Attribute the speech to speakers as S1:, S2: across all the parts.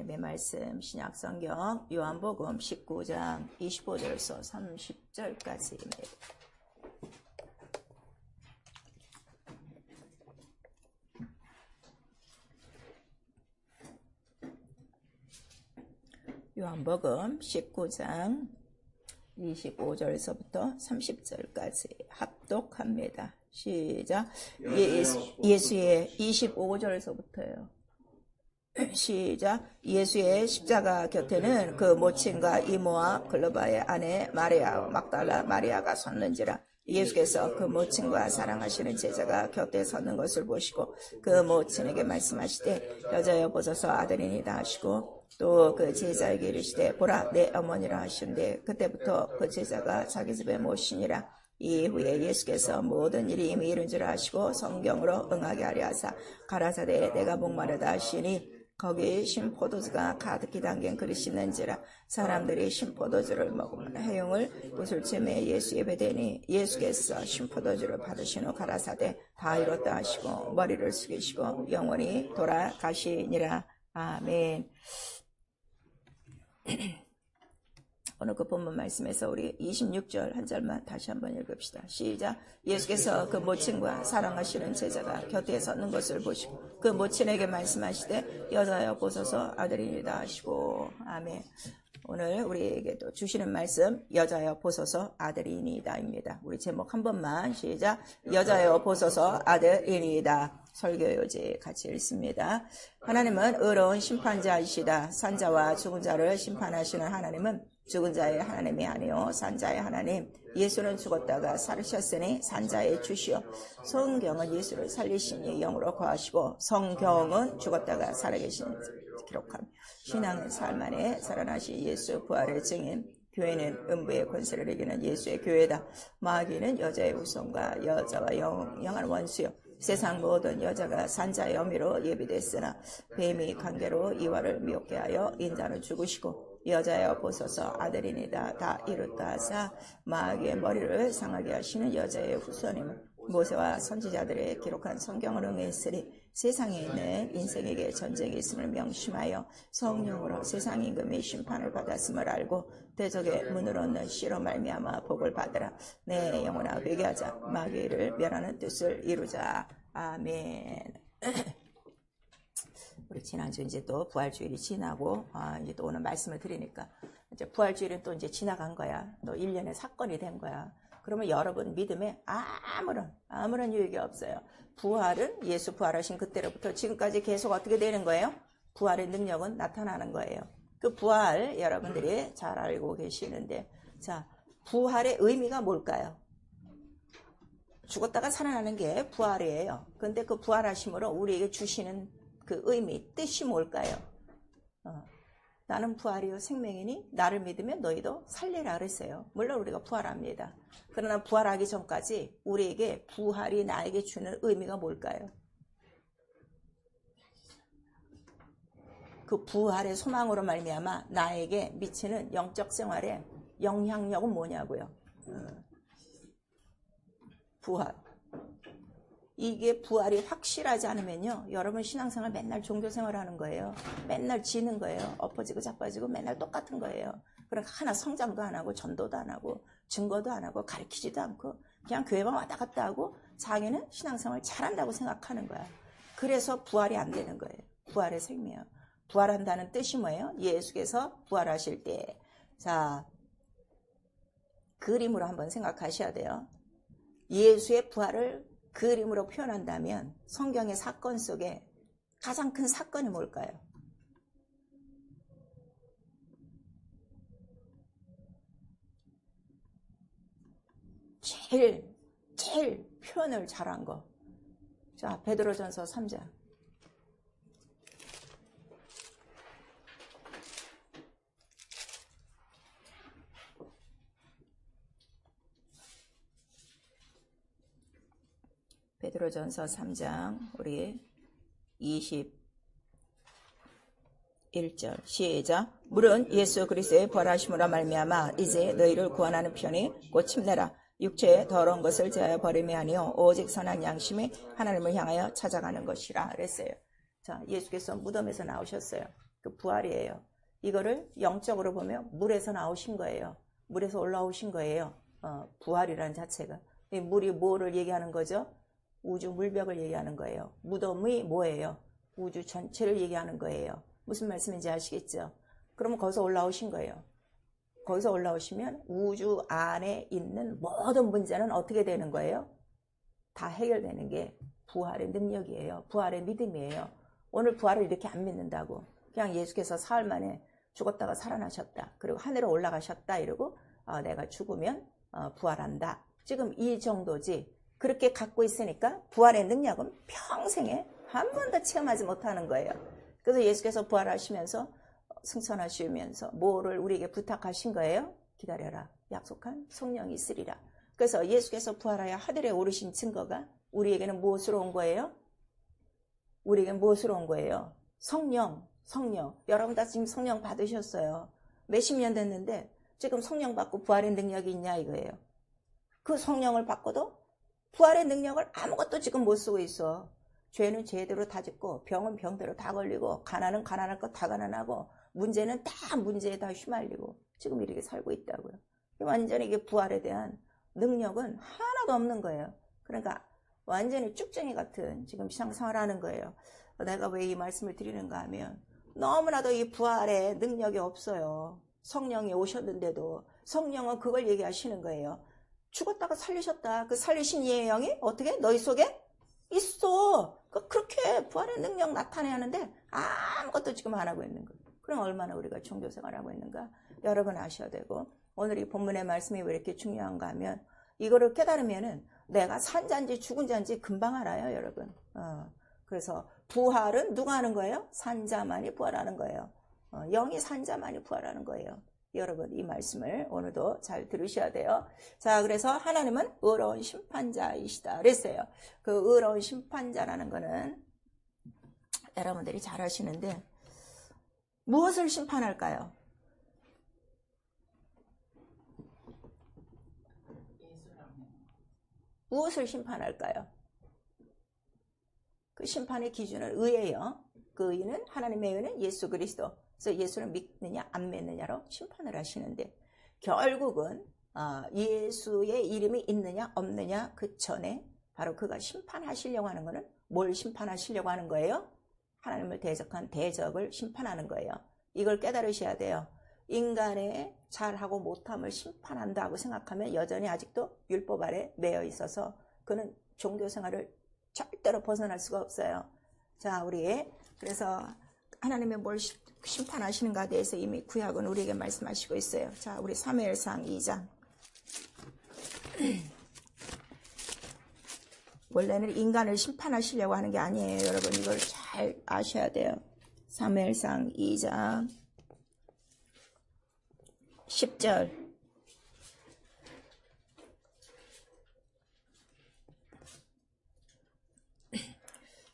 S1: 하나님의 말씀 신약성경 요한복음 19장 25절에서 30절까지입니다. 요한복음 19장 25절에서부터 30절까지 합독합니다. 시작. 예수의 25절에서부터요. 시작. 예수의 십자가 곁에는 그 모친과 이모와 글로바의 아내 마리아 막달라 마리아가 섰는지라. 예수께서 그 모친과 사랑하시는 제자가 곁에 섰는 것을 보시고 그 모친에게 말씀하시되 여자여 보소서 아들이니이다 하시고 또 그 제자에게 이르시되 보라 내 어머니라 하시는데 그때부터 그 제자가 자기 집에 모시니라. 이후에 예수께서 모든 일이 이미 이룬 줄 아시고 성경으로 응하게 하려 하사 가라사대 내가 목마르다 하시니 거기 신포도주가 가득히 담긴 그릇이 있는지라. 사람들이 신포도주를 먹으면 해용을 구슬쯤에 예수 예배되니 예수께서 신포도주를 받으신 후 가라사대 다 이뤘다 하시고 머리를 숙이시고 영원히 돌아가시니라. 아멘. 오늘 그 본문 말씀에서 우리 26절 한 절만 다시 한번 읽읍시다. 시작. 예수께서 그 모친과 사랑하시는 제자가 곁에 섰는 것을 보시고 그 모친에게 말씀하시되 여자여 보소서 아들이니이다 하시고. 아멘. 오늘 우리에게도 주시는 말씀 여자여 보소서 아들이니이다입니다. 우리 제목 한 번만 시작. 여자여 보소서 아들이니이다. 설교요지 같이 읽습니다. 하나님은 의로운 심판자이시다. 산자와 죽은 자를 심판하시는 하나님은 죽은 자의 하나님이 아니요 산자의 하나님. 예수는 죽었다가 살으셨으니 산자의 주시오. 성경은 예수를 살리신 이 영으로 거하시고 성경은 죽었다가 살아계신 기록합니다. 신앙은 삶 안에 살아나신 예수 부활의 증인. 교회는 음부의 권세를 이기는 예수의 교회다. 마귀는 여자의 후손과 여자와 영원한 원수요. 세상 모든 여자가 산자의 어미로 예비됐으나 뱀이 관계로 이와를 미혹게 하여 인자는 죽으시고 여자여 보소서 아들이니이다 다 이뤘다 하사 마귀의 머리를 상하게 하시는 여자의 후손임은 모세와 선지자들의 기록한 성경을 응했으니 세상에 있는 인생에게 전쟁이 있음을 명심하여 성령으로 세상 임금의 심판을 받았음을 알고 대적의 문을 얻는 씨로 말미암아 복을 받으라. 내 영혼아 회개하자. 마귀를 멸하는 뜻을 이루자. 아멘. 우리 지난주 이제 또 부활주일이 지나고 이제 또 오늘 말씀을 드리니까 이제 부활주일은 또 이제 지나간 거야. 또 1년의 사건이 된 거야. 그러면 여러분 믿음에 아무런 유익이 없어요. 부활은 예수 부활하신 그때로부터 지금까지 계속 어떻게 되는 거예요? 부활의 능력은 나타나는 거예요. 그 부활 여러분들이 잘 알고 계시는데, 자, 부활의 의미가 뭘까요? 죽었다가 살아나는 게 부활이에요. 그런데 그 부활하심으로 우리에게 주시는 그 의미, 뜻이 뭘까요? 나는 부활이요 생명이니 나를 믿으면 너희도 살리라 그랬어요. 물론 우리가 부활합니다. 그러나 부활하기 전까지 우리에게 부활이 나에게 주는 의미가 뭘까요? 그 부활의 소망으로 말미암아 나에게 미치는 영적 생활에 영향력은 뭐냐고요? 부활. 이게 부활이 확실하지 않으면요, 여러분 신앙생활 맨날 종교생활 하는 거예요. 맨날 지는 거예요. 엎어지고 자빠지고 맨날 똑같은 거예요. 그러니까 하나 성장도 안 하고 전도도 안 하고 증거도 안 하고 가르치지도 않고 그냥 교회만 왔다 갔다 하고 자기는 신앙생활 잘한다고 생각하는 거야. 그래서 부활이 안 되는 거예요. 부활의 생명. 부활한다는 뜻이 뭐예요? 예수께서 부활하실 때. 자, 그림으로 한번 생각하셔야 돼요. 예수의 부활을 그림으로 표현한다면 성경의 사건 속에 가장 큰 사건이 뭘까요? 제일 표현을 잘한 거. 자, 베드로전서 3장. 베드로전서 3장 우리 21절 시작. 물은 예수 그리스도의 부활하심으로 말미암아 이제 너희를 구원하는 편이 곧 침례라. 육체의 더러운 것을 제하여 버림이 아니요 오직 선한 양심이 하나님을 향하여 찾아가는 것이라 그랬어요. 자, 예수께서 무덤에서 나오셨어요. 그 부활이에요. 이거를 영적으로 보면 물에서 나오신 거예요. 물에서 올라오신 거예요. 부활이라는 자체가. 이 물이 뭐를 얘기하는 거죠? 우주 물벽을 얘기하는 거예요. 무덤이 뭐예요? 우주 전체를 얘기하는 거예요. 무슨 말씀인지 아시겠죠? 그러면 거기서 올라오신 거예요. 거기서 올라오시면 우주 안에 있는 모든 문제는 어떻게 되는 거예요? 다 해결되는 게 부활의 능력이에요. 부활의 믿음이에요. 오늘 부활을 이렇게 안 믿는다고. 그냥 예수께서 사흘 만에 죽었다가 살아나셨다. 그리고 하늘에 올라가셨다. 이러고 내가 죽으면 부활한다. 지금 이 정도지. 그렇게 갖고 있으니까 부활의 능력은 평생에 한 번도 체험하지 못하는 거예요. 그래서 예수께서 부활하시면서 승천하시면서 뭐를 우리에게 부탁하신 거예요? 기다려라. 약속한 성령이 있으리라. 그래서 예수께서 부활하여 하늘에 오르신 증거가 우리에게는 무엇으로 온 거예요? 우리에게는 무엇으로 온 거예요? 성령. 여러분 다 지금 성령 받으셨어요. 몇십 년 됐는데 지금 성령 받고 부활의 능력이 있냐 이거예요. 그 성령을 받고도 부활의 능력을 아무것도 지금 못 쓰고 있어. 죄는 죄대로 다 짓고 병은 병대로 다 걸리고 가난은 가난할 것 다 가난하고 문제는 다 문제에 다 휘말리고 지금 이렇게 살고 있다고요. 완전히 이게 부활에 대한 능력은 하나도 없는 거예요. 그러니까 완전히 쭉쟁이 같은 지금 신앙생활을 하는 거예요. 내가 왜 이 말씀을 드리는가 하면 너무나도 이 부활의 능력이 없어요. 성령이 오셨는데도 성령은 그걸 얘기하시는 거예요. 죽었다가 살리셨다. 그 살리신 이의 영이 어떻게 너희 속에 있어. 그렇게 부활의 능력 나타내는데 아무것도 지금 안 하고 있는 거예요. 그럼 얼마나 우리가 종교생활을 하고 있는가 여러분 아셔야 되고, 오늘 이 본문의 말씀이 왜 이렇게 중요한가 하면 이거를 깨달으면은 내가 산 자인지 죽은 자인지 금방 알아요, 여러분. 그래서 부활은 누가 하는 거예요? 산자만이 부활하는 거예요. 영이 산자만이 부활하는 거예요. 여러분 이 말씀을 오늘도 잘 들으셔야 돼요. 자, 그래서 하나님은 의로운 심판자이시다 그랬어요. 그 의로운 심판자라는 거는 여러분들이 잘 아시는데 무엇을 심판할까요? 무엇을 심판할까요? 그 심판의 기준은 의예요. 그 의는 하나님의 의는 예수 그리스도. 그래서 예수를 믿느냐 안 믿느냐로 심판을 하시는데 결국은 예수의 이름이 있느냐 없느냐 그 전에 바로 그가 심판하시려고 하는 것은 뭘 심판하시려고 하는 거예요? 하나님을 대적한 대적을 심판하는 거예요. 이걸 깨달으셔야 돼요. 인간의 잘하고 못함을 심판한다고 생각하면 여전히 아직도 율법 아래 매여 있어서 그는 종교생활을 절대로 벗어날 수가 없어요. 자, 우리 그래서 하나님의 뭘 심판하시는가에 대해서 이미 구약은 우리에게 말씀하시고 있어요. 자, 우리 사무엘상 2장. 원래는 인간을 심판하시려고 하는 게 아니에요. 여러분 이걸 잘 아셔야 돼요. 사무엘상 2장 10절.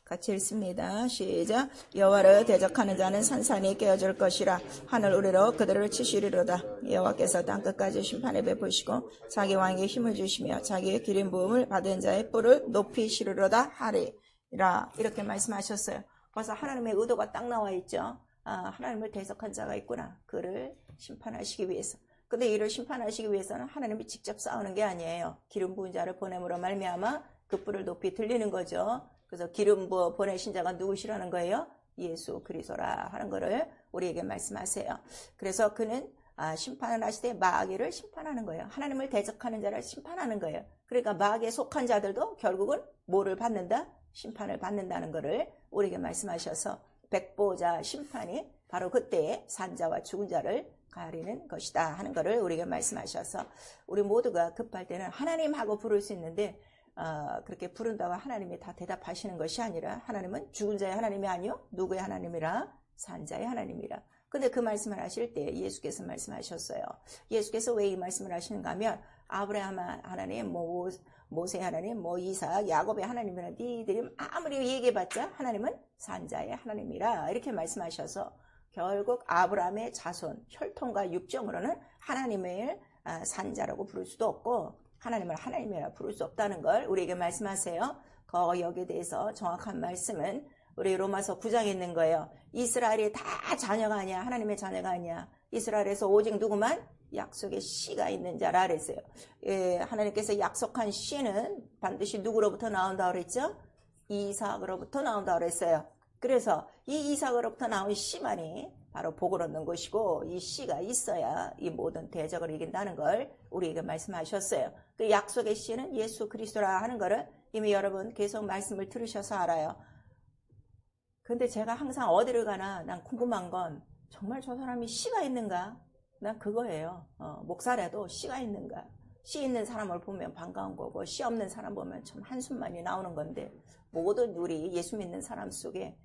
S1: 같이 읽습니다. 시작. 여호와를 대적하는 자는 산산이 깨어질 것이라. 하늘 우리로 그들을 치시리로다. 여호와께서 땅끝까지 심판에 베푸시고 자기 왕에게 힘을 주시며 자기의 기름 부음을 받은 자의 뿔을 높이시리로다 하리라. 이렇게 말씀하셨어요. 벌써 하나님의 의도가 딱 나와 있죠. 하나님을 대적한 자가 있구나. 그를 심판하시기 위해서. 근데 이를 심판하시기 위해서는 하나님이 직접 싸우는 게 아니에요. 기름 부은 자를 보냄으로 말미암아 그 뿔을 높이 들리는 거죠. 그래서 기름 부어 보내신 자가 누구시라는 거예요? 예수 그리스도라 하는 거를 우리에게 말씀하세요. 그래서 그는 심판을 하시되 마귀를 심판하는 거예요. 하나님을 대적하는 자를 심판하는 거예요. 그러니까 마귀에 속한 자들도 결국은 뭐를 받는다? 심판을 받는다는 거를 우리에게 말씀하셔서 백보자 심판이 바로 그때에 산자와 죽은 자를 가리는 것이다 하는 거를 우리에게 말씀하셔서 우리 모두가 급할 때는 하나님하고 부를 수 있는데 그렇게 부른다고 하나님이 다 대답하시는 것이 아니라 하나님은 죽은 자의 하나님이 아니요 누구의 하나님이라? 산자의 하나님이라. 근데 그 말씀을 하실 때 예수께서 말씀하셨어요. 예수께서 왜 이 말씀을 하시는가 하면 아브라함 하나님, 모세 하나님, 이삭, 야곱의 하나님이라 니들이 아무리 얘기해봤자 하나님은 산자의 하나님이라 이렇게 말씀하셔서 결국 아브라함의 자손, 혈통과 육정으로는 하나님을 산자라고 부를 수도 없고 하나님을 하나님이라 부를 수 없다는 걸 우리에게 말씀하세요. 여기에 대해서 정확한 말씀은 우리 로마서 9장에 있는 거예요. 이스라엘이 다 자녀가 아니야. 하나님의 자녀가 아니야. 이스라엘에서 오직 누구만? 약속의 씨가 있는 자라 그랬어요. 예, 하나님께서 약속한 씨는 반드시 누구로부터 나온다고 그랬죠? 이삭으로부터 나온다고 그랬어요. 그래서 이 이삭으로부터 나온 씨만이 바로 복을 얻는 것이고, 이 씨가 있어야 이 모든 대적을 이긴다는 걸 우리에게 말씀하셨어요. 그 약속의 씨는 예수 그리스도라 하는 거를 이미 여러분 계속 말씀을 들으셔서 알아요. 근데 제가 항상 어디를 가나 난 궁금한 건 정말 저 사람이 씨가 있는가? 난 그거예요. 목사라도 씨가 있는가? 씨 있는 사람을 보면 반가운 거고, 씨 없는 사람 보면 참 한숨만이 나오는 건데, 모든 우리 예수 믿는 사람 속에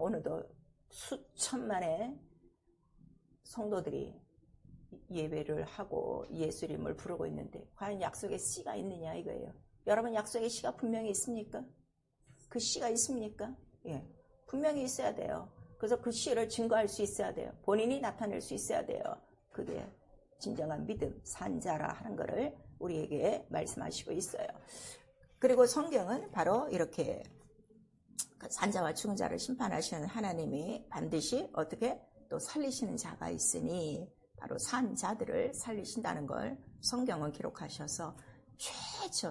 S1: 오늘도 수천만의 성도들이 예배를 하고 예수 이름을 부르고 있는데 과연 약속의 씨가 있느냐 이거예요. 여러분, 약속의 씨가 분명히 있습니까? 그 씨가 있습니까? 예, 분명히 있어야 돼요. 그래서 그 씨를 증거할 수 있어야 돼요. 본인이 나타낼 수 있어야 돼요. 그게 진정한 믿음, 산자라 하는 것을 우리에게 말씀하시고 있어요. 그리고 성경은 바로 이렇게 산자와 죽은 자를 심판하시는 하나님이 반드시 어떻게 또 살리시는 자가 있으니 바로 산자들을 살리신다는 걸 성경은 기록하셔서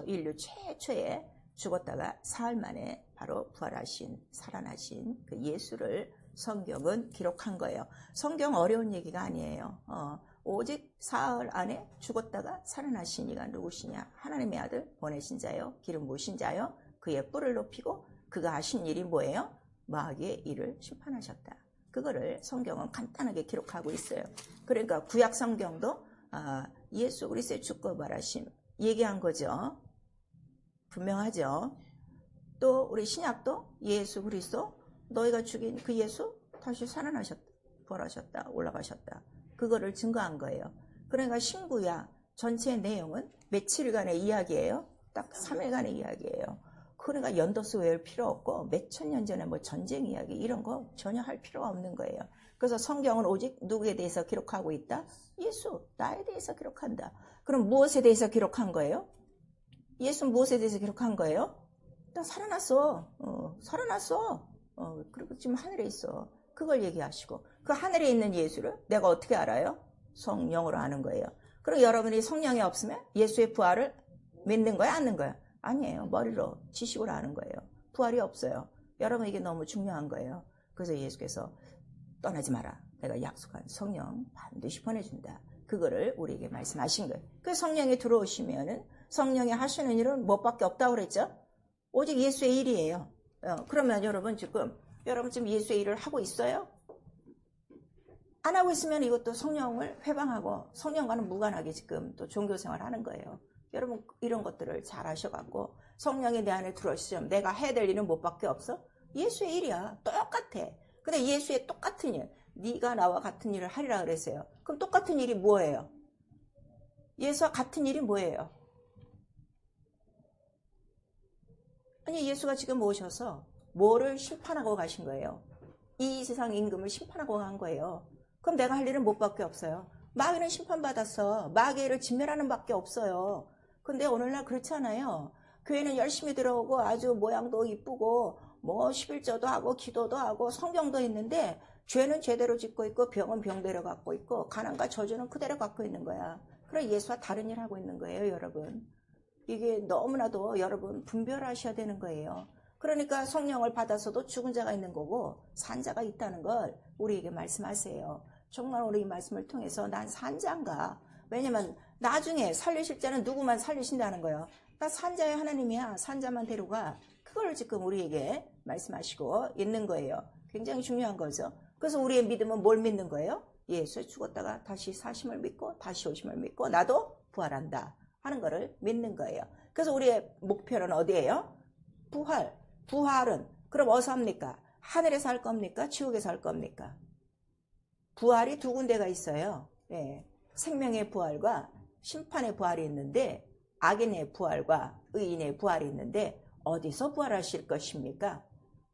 S1: 인류 최초에 죽었다가 사흘 만에 바로 부활하신, 살아나신 그 예수를 성경은 기록한 거예요. 성경 어려운 얘기가 아니에요. 오직 사흘 안에 죽었다가 살아나신 이가 누구시냐? 하나님의 아들 보내신 자요, 기름 부으신 자요, 그의 뿔을 높이고 그가 하신 일이 뭐예요? 마귀의 일을 심판하셨다. 그거를 성경은 간단하게 기록하고 있어요. 그러니까 구약 성경도 예수 그리스도의 죽고 부활하심 얘기한 거죠. 분명하죠. 또 우리 신약도 예수 그리스도 너희가 죽인 그 예수 다시 살아나셨다, 부활하셨다, 올라가셨다. 그거를 증거한 거예요. 그러니까 신구약 전체의 내용은 며칠간의 이야기예요. 딱 3일간의 이야기예요. 그러니까 연도수 외울 필요 없고 몇천 년 전에 뭐 전쟁 이야기 이런 거 전혀 할 필요가 없는 거예요. 그래서 성경은 오직 누구에 대해서 기록하고 있다? 예수, 나에 대해서 기록한다. 그럼 무엇에 대해서 기록한 거예요? 예수 무엇에 대해서 기록한 거예요? 나 살아났어. 살아났어. 그리고 지금 하늘에 있어. 그걸 얘기하시고, 그 하늘에 있는 예수를 내가 어떻게 알아요? 성령으로 아는 거예요. 그리고 여러분이 성령이 없으면 예수의 부활을 믿는 거야, 안 믿는 거야? 아니에요. 머리로 지식으로 아는 거예요. 부활이 없어요. 여러분, 이게 너무 중요한 거예요. 그래서 예수께서 떠나지 마라. 내가 약속한 성령 반드시 보내준다. 그거를 우리에게 말씀하신 거예요. 그 성령이 들어오시면은 성령이 하시는 일은 무엇밖에 없다고 그랬죠? 오직 예수의 일이에요. 그러면 여러분 지금 예수의 일을 하고 있어요? 안 하고 있으면 이것도 성령을 회방하고 성령과는 무관하게 지금 또 종교생활 하는 거예요. 여러분, 이런 것들을 잘 아셔갖고 성령이 내 안에 들어오시면 내가 해야 될 일은 무엇밖에 없어? 예수의 일이야. 똑같아. 근데 예수의 똑같은 일, 네가 나와 같은 일을 하리라 그랬어요. 그럼 똑같은 일이 뭐예요? 예수와 같은 일이 뭐예요? 아니, 예수가 지금 오셔서 뭐를 심판하고 가신 거예요? 이 세상 임금을 심판하고 간 거예요. 그럼 내가 할 일은 무엇밖에 없어요? 마귀는 심판받았어. 마귀를 진멸하는 밖에 없어요. 근데 오늘날 그렇지 않아요. 교회는 열심히 들어오고 아주 모양도 이쁘고 뭐 11조도 하고 기도도 하고 성경도 있는데 죄는 죄대로 짓고 있고 병은 병대로 갖고 있고 가난과 저주는 그대로 갖고 있는 거야. 그래 예수와 다른 일 하고 있는 거예요, 여러분. 이게 너무나도 여러분 분별하셔야 되는 거예요. 그러니까 성령을 받아서도 죽은 자가 있는 거고 산자가 있다는 걸 우리에게 말씀하세요. 정말 우리 이 말씀을 통해서 난 산자인가? 왜냐면 나중에 살리실 자는 누구만 살리신다는 거예요. 나 산자의 하나님이야. 산자만 데려가. 그걸 지금 우리에게 말씀하시고 있는 거예요. 굉장히 중요한 거죠. 그래서 우리의 믿음은 뭘 믿는 거예요? 예수 죽었다가 다시 사심을 믿고 다시 오심을 믿고 나도 부활한다 하는 거를 믿는 거예요. 그래서 우리의 목표는 어디예요? 부활. 부활은 그럼 어디서 합니까? 하늘에서 할 겁니까? 지옥에서 할 겁니까? 부활이 두 군데가 있어요. 네. 생명의 부활과 심판의 부활이 있는데 악인의 부활과 의인의 부활이 있는데 어디서 부활하실 것입니까?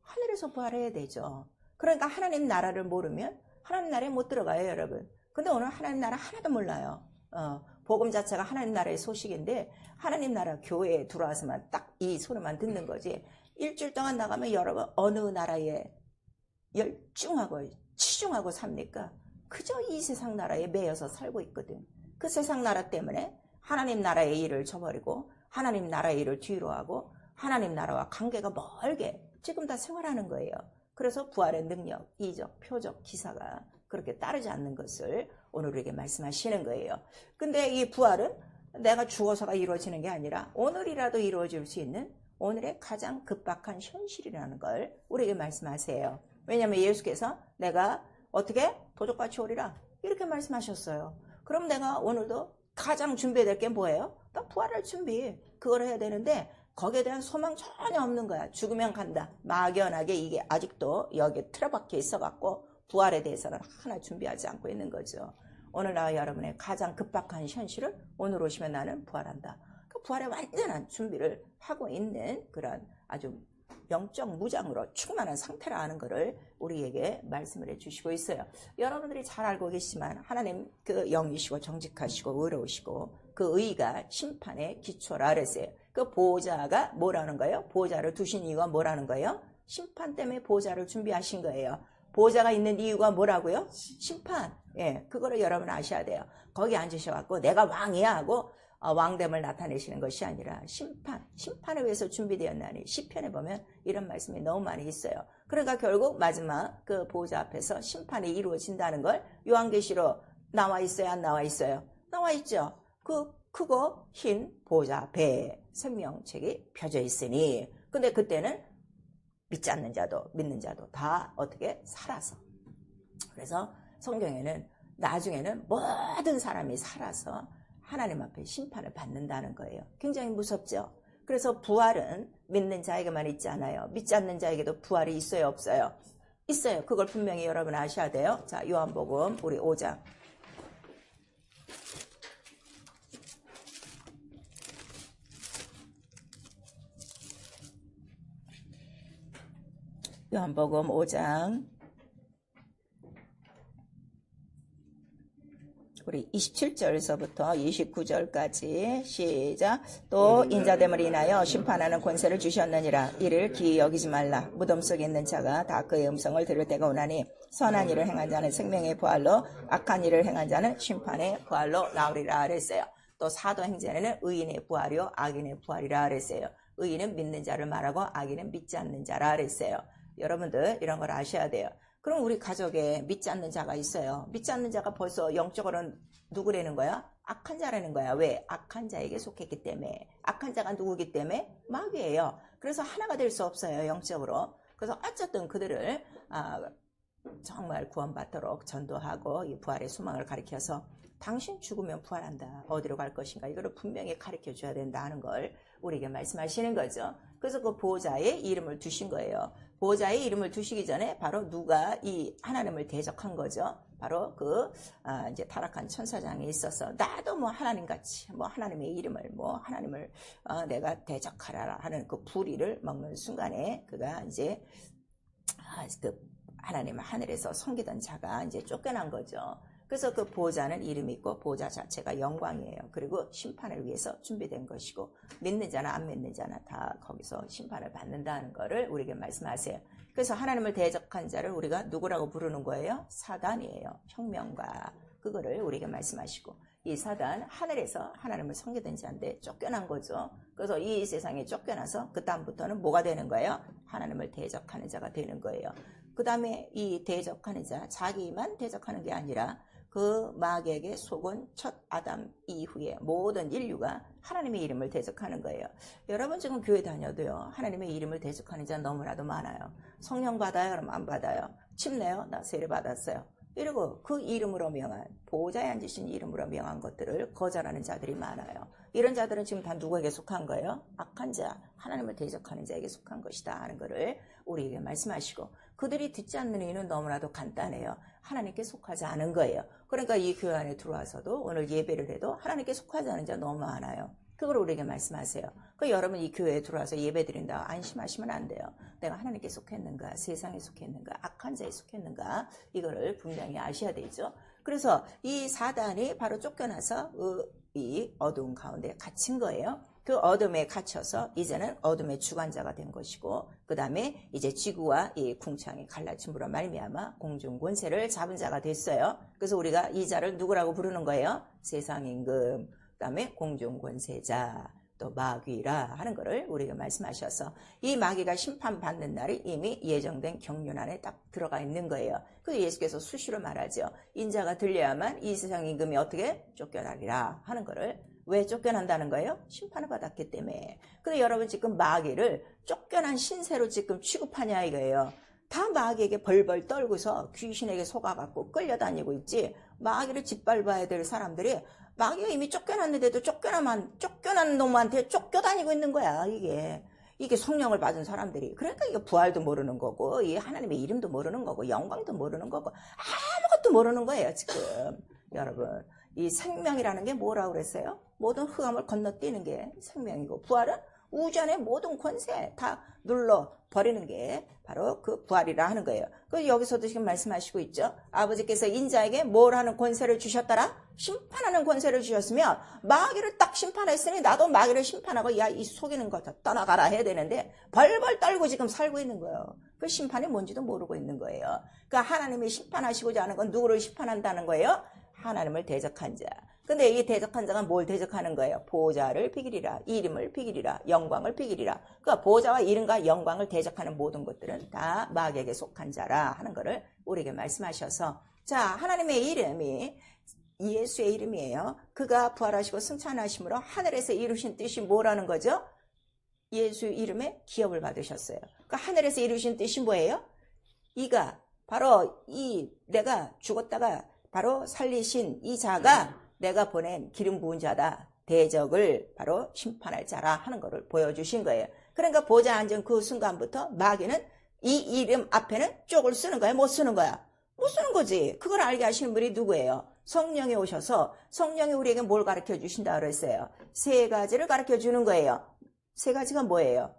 S1: 하늘에서 부활해야 되죠. 그러니까 하나님 나라를 모르면 하나님 나라에 못 들어가요, 여러분. 근데 오늘 하나님 나라 하나도 몰라요. 복음 자체가 하나님 나라의 소식인데 하나님 나라 교회에 들어와서만 딱 이 소리만 듣는 거지. 일주일 동안 나가면 여러분 어느 나라에 열중하고 치중하고 삽니까? 그저 이 세상 나라에 매여서 살고 있거든. 그 세상 나라 때문에 하나님 나라의 일을 저버리고 하나님 나라의 일을 뒤로 하고 하나님 나라와 관계가 멀게 지금 다 생활하는 거예요. 그래서 부활의 능력, 이적, 표적, 기사가 그렇게 따르지 않는 것을 오늘 우리에게 말씀하시는 거예요. 근데 이 부활은 내가 죽어서가 이루어지는 게 아니라 오늘이라도 이루어질 수 있는 오늘의 가장 급박한 현실이라는 걸 우리에게 말씀하세요. 왜냐하면 예수께서 내가 어떻게 도적같이 오리라 이렇게 말씀하셨어요. 그럼 내가 오늘도 가장 준비해야 될 게 뭐예요? 나 부활할 준비. 그걸 해야 되는데 거기에 대한 소망 전혀 없는 거야. 죽으면 간다. 막연하게 이게 아직도 여기에 틀어박혀 있어갖고 부활에 대해서는 하나 준비하지 않고 있는 거죠. 오늘 나와 여러분의 가장 급박한 현실은 오늘 오시면 나는 부활한다. 그 부활에 완전한 준비를 하고 있는 그런 아주 영적 무장으로 충만한 상태라는 것을 우리에게 말씀을 해주시고 있어요. 여러분들이 잘 알고 계시지만 하나님 그 영이시고 정직하시고 의로우시고 그 의가 심판의 기초라 그랬어요. 그 보호자가 뭐라는 거예요? 보호자를 두신 이유가 뭐라는 거예요? 심판 때문에 보호자를 준비하신 거예요. 보호자가 있는 이유가 뭐라고요? 심판. 예, 그거를 여러분 아셔야 돼요. 거기 앉으셔갖고 내가 왕이야 하고 왕됨을 나타내시는 것이 아니라 심판을 위해서 준비되었나니 시편에 보면 이런 말씀이 너무 많이 있어요. 그러니까 결국 마지막 그 보호자 앞에서 심판이 이루어진다는 걸 요한계시로 나와 있어요? 안 나와 있어요? 나와 있죠. 그 크고 흰 보호자 앞에 생명책이 펴져 있으니 근데 그때는 믿지 않는 자도 믿는 자도 다 어떻게 살아서 그래서 성경에는 나중에는 모든 사람이 살아서 하나님 앞에 심판을 받는다는 거예요. 굉장히 무섭죠. 그래서 부활은 믿는 자에게만 있지 않아요. 믿지 않는 자에게도 부활이 있어요, 없어요? 있어요. 그걸 분명히 여러분 아셔야 돼요. 자, 요한복음 우리 5장. 요한복음 5장 우리 27절에서부터 29절까지 시작. 또 인자됨을 인하여 심판하는 권세를 주셨느니라. 이를 기이 여기지 말라. 무덤 속에 있는 자가 다 그의 음성을 들을 때가 오나니 선한 일을 행한 자는 생명의 부활로 악한 일을 행한 자는 심판의 부활로 나오리라 그랬어요. 또 사도행전에는 의인의 부활이요 악인의 부활이라 그랬어요. 의인은 믿는 자를 말하고 악인은 믿지 않는 자라 그랬어요. 여러분들 이런 걸 아셔야 돼요. 그럼 우리 가족에 믿지 않는 자가 있어요. 믿지 않는 자가 벌써 영적으로는 누구라는 거야? 악한 자라는 거야. 왜? 악한 자에게 속했기 때문에. 악한 자가 누구기 때문에? 마귀예요. 그래서 하나가 될 수 없어요. 영적으로. 그래서 어쨌든 그들을 정말 구원받도록 전도하고 이 부활의 소망을 가리켜서 당신 죽으면 부활한다. 어디로 갈 것인가? 이거를 분명히 가르쳐 줘야 된다는 걸 우리에게 말씀하시는 거죠. 그래서 그 보호자의 이름을 두신 거예요. 보호자의 이름을 두시기 전에 바로 누가 이 하나님을 대적한 거죠. 바로 그 이제 타락한 천사장에 있어서 나도 뭐 하나님같이 뭐 하나님의 이름을 뭐 하나님을 내가 대적하라 하는 그 불의를 먹는 순간에 그가 이제 그 하나님 하늘에서 섬기던 자가 이제 쫓겨난 거죠. 그래서 그 보호자는 이름이 있고 보호자 자체가 영광이에요. 그리고 심판을 위해서 준비된 것이고 믿는 자나 안 믿는 자나 다 거기서 심판을 받는다는 것을 우리에게 말씀하세요. 그래서 하나님을 대적한 자를 우리가 누구라고 부르는 거예요? 사단이에요. 혁명가. 그거를 우리에게 말씀하시고 이 사단 하늘에서 하나님을 섬기던 자인데 쫓겨난 거죠. 그래서 이 세상에 쫓겨나서 그 다음부터는 뭐가 되는 거예요? 하나님을 대적하는 자가 되는 거예요. 그 다음에 이 대적하는 자, 자기만 대적하는 게 아니라 그 마귀에게 속은 첫 아담 이후에 모든 인류가 하나님의 이름을 대적하는 거예요. 여러분 지금 교회 다녀도요. 하나님의 이름을 대적하는 자 너무나도 많아요. 성령 받아요? 그럼 안 받아요. 침 내요? 나 세례 받았어요. 이러고 그 이름으로 명한 보호자에 앉으신 이름으로 명한 것들을 거절하는 자들이 많아요. 이런 자들은 지금 다 누구에게 속한 거예요? 악한 자, 하나님을 대적하는 자에게 속한 것이다 하는 것을 우리에게 말씀하시고 그들이 듣지 않는 이유는 너무나도 간단해요. 하나님께 속하지 않은 거예요. 그러니까 이 교회 안에 들어와서도 오늘 예배를 해도 하나님께 속하지 않은 자 너무 많아요. 그걸 우리에게 말씀하세요. 그 여러분 이 교회에 들어와서 예배 드린다 안심하시면 안 돼요. 내가 하나님께 속했는가, 세상에 속했는가, 악한 자에 속했는가 이거를 분명히 아셔야 되죠. 그래서 이 사단이 바로 쫓겨나서 이 어두운 가운데 갇힌 거예요. 그 어둠에 갇혀서 이제는 어둠의 주관자가 된 것이고, 그 다음에 이제 지구와 이 궁창이 갈라짐으로 말미암아 공중 권세를 잡은 자가 됐어요. 그래서 우리가 이 자를 누구라고 부르는 거예요? 세상 임금, 그 다음에 공중 권세자, 또 마귀라 하는 것을 우리가 말씀하셔서, 이 마귀가 심판받는 날이 이미 예정된 경륜 안에 딱 들어가 있는 거예요. 그래서 예수께서 수시로 말하죠. 인자가 들려야만 이 세상 임금이 어떻게 쫓겨나리라 하는 것을. 왜 쫓겨난다는 거예요? 심판을 받았기 때문에. 근데 여러분 지금 마귀를 쫓겨난 신세로 지금 취급하냐 이거예요. 다 마귀에게 벌벌 떨고서 귀신에게 속아갖고 끌려다니고 있지, 마귀를 짓밟아야 될 사람들이 마귀가 이미 쫓겨났는데도 쫓겨난 놈한테 쫓겨다니고 있는 거야. 이게 성령을 받은 사람들이. 그러니까 이게 부활도 모르는 거고, 이 하나님의 이름도 모르는 거고, 영광도 모르는 거고, 아무것도 모르는 거예요 지금. 여러분, 이 생명이라는 게 뭐라고 그랬어요? 모든 흑암을 건너뛰는 게 생명이고, 부활은 우주 안의 모든 권세 다 눌러버리는 게 바로 그 부활이라 하는 거예요. 그래서 여기서도 지금 말씀하시고 있죠. 아버지께서 인자에게 뭘 하는 권세를 주셨더라? 심판하는 권세를 주셨으면, 마귀를 딱 심판했으니 나도 마귀를 심판하고, 야, 이 속이는 거 다 떠나가라 해야 되는데 벌벌 떨고 지금 살고 있는 거예요. 그 심판이 뭔지도 모르고 있는 거예요. 그러니까 하나님이 심판하시고자 하는 건 누구를 심판한다는 거예요? 하나님을 대적한 자. 근데 이 대적한 자가 뭘 대적하는 거예요? 보좌를 비기리라, 이름을 비기리라, 영광을 비기리라. 그러니까 보좌와 이름과 영광을 대적하는 모든 것들은 다 마귀에게 속한 자라 하는 것을 우리에게 말씀하셔서, 자, 하나님의 이름이 예수의 이름이에요. 그가 부활하시고 승천하심으로 하늘에서 이루신 뜻이 뭐라는 거죠? 예수 이름에 기업을 받으셨어요. 그러니까 하늘에서 이루신 뜻이 뭐예요? 이가 바로 내가 죽었다가 바로 살리신 이 자가 내가 보낸 기름 부은 자다. 대적을 바로 심판할 자라 하는 것을 보여주신 거예요. 그러니까 보좌 앉은 그 순간부터 마귀는 이 이름 앞에는 쪽을 쓰는 거야? 못 쓰는 거야? 못 쓰는 거지. 그걸 알게 하시는 분이 누구예요? 성령이 오셔서, 성령이 우리에게 뭘 가르쳐 주신다 그랬어요? 세 가지를 가르쳐 주는 거예요. 세 가지가 뭐예요?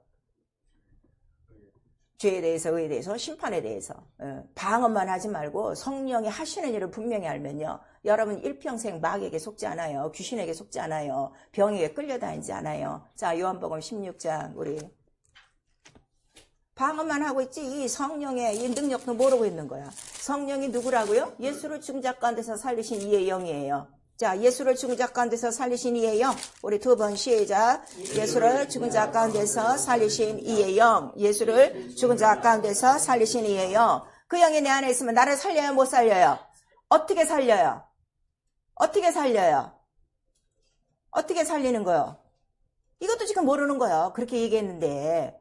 S1: 죄에 대해서, 의에 대해서, 심판에 대해서. 방언만 하지 말고 성령이 하시는 일을 분명히 알면요, 여러분 일평생 마귀에게 속지 않아요. 귀신에게 속지 않아요. 병에게 끌려다니지 않아요. 자, 요한복음 16장 우리 방언만 하고 있지 이 성령의 이 능력도 모르고 있는 거야. 성령이 누구라고요? 예수를 죽은 자 가운데서 살리신 이의 영이에요. 자, 예수를 죽은 자 가운데서 살리신 이의 영. 우리 두 번 시작. 예수를 죽은 자 가운데서 살리신 이의 영. 예수를 죽은 자 가운데서 살리신 이의 영. 그 영이 내 안에 있으면 나를 살려요, 못 살려요? 어떻게 살려요? 어떻게 살려요? 어떻게 살리는 거요? 이것도 지금 모르는 거예요. 그렇게 얘기했는데.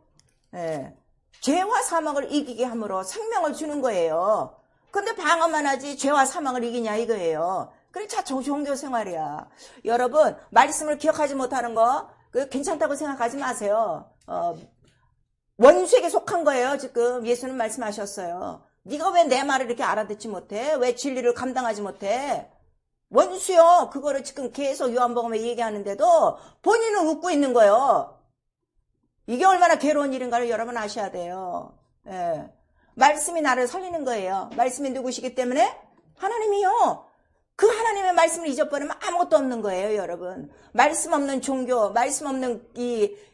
S1: 죄와 사망을 이기게 함으로 생명을 주는 거예요. 근데 방어만 하지 죄와 사망을 이기냐 이거예요. 그래, 자, 종교 생활이야. 여러분, 말씀을 기억하지 못하는 거 괜찮다고 생각하지 마세요. 원수에게 속한 거예요. 지금 예수는 말씀하셨어요. 네가 왜 내 말을 이렇게 알아듣지 못해? 왜 진리를 감당하지 못해? 원수요. 그거를 지금 계속 요한복음에 얘기하는데도 본인은 웃고 있는 거예요. 이게 얼마나 괴로운 일인가를 여러분 아셔야 돼요. 말씀이 나를 살리는 거예요. 말씀이 누구시기 때문에? 하나님이요. 그 하나님의 말씀을 잊어버리면 아무것도 없는 거예요, 여러분. 말씀 없는 종교, 말씀 없는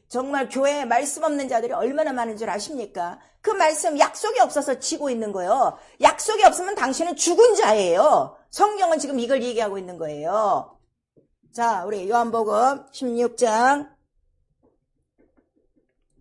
S1: 정말 교회에 말씀 없는 자들이 얼마나 많은 줄 아십니까? 그 말씀 약속이 없어서 지고 있는 거예요. 약속이 없으면 당신은 죽은 자예요. 성경은 지금 이걸 얘기하고 있는 거예요. 자, 우리 요한복음 16장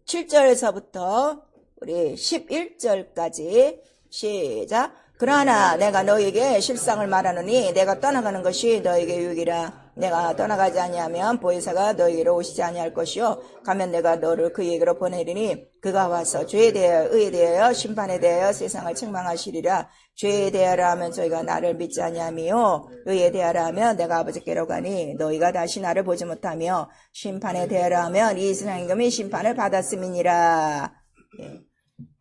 S1: 7절에서부터 우리 11절까지 시작. 그러나 내가 너에게 실상을 말하노니 내가 떠나가는 것이 너에게 유익이라. 내가 떠나가지 아니하면 보혜사가 너에게로 오시지 아니할 것이요 가면 내가 너를 그에게로 보내리니 그가 와서 죄에 대하여 의에 대하여 심판에 대하여 세상을 책망하시리라. 죄에 대하라 하면 저희가 나를 믿지 아니하며 의에 대하라 하면 내가 아버지께로 가니 너희가 다시 나를 보지 못하며 심판에 대하라 하면 이 세상 임금이 심판을 받았음이니라.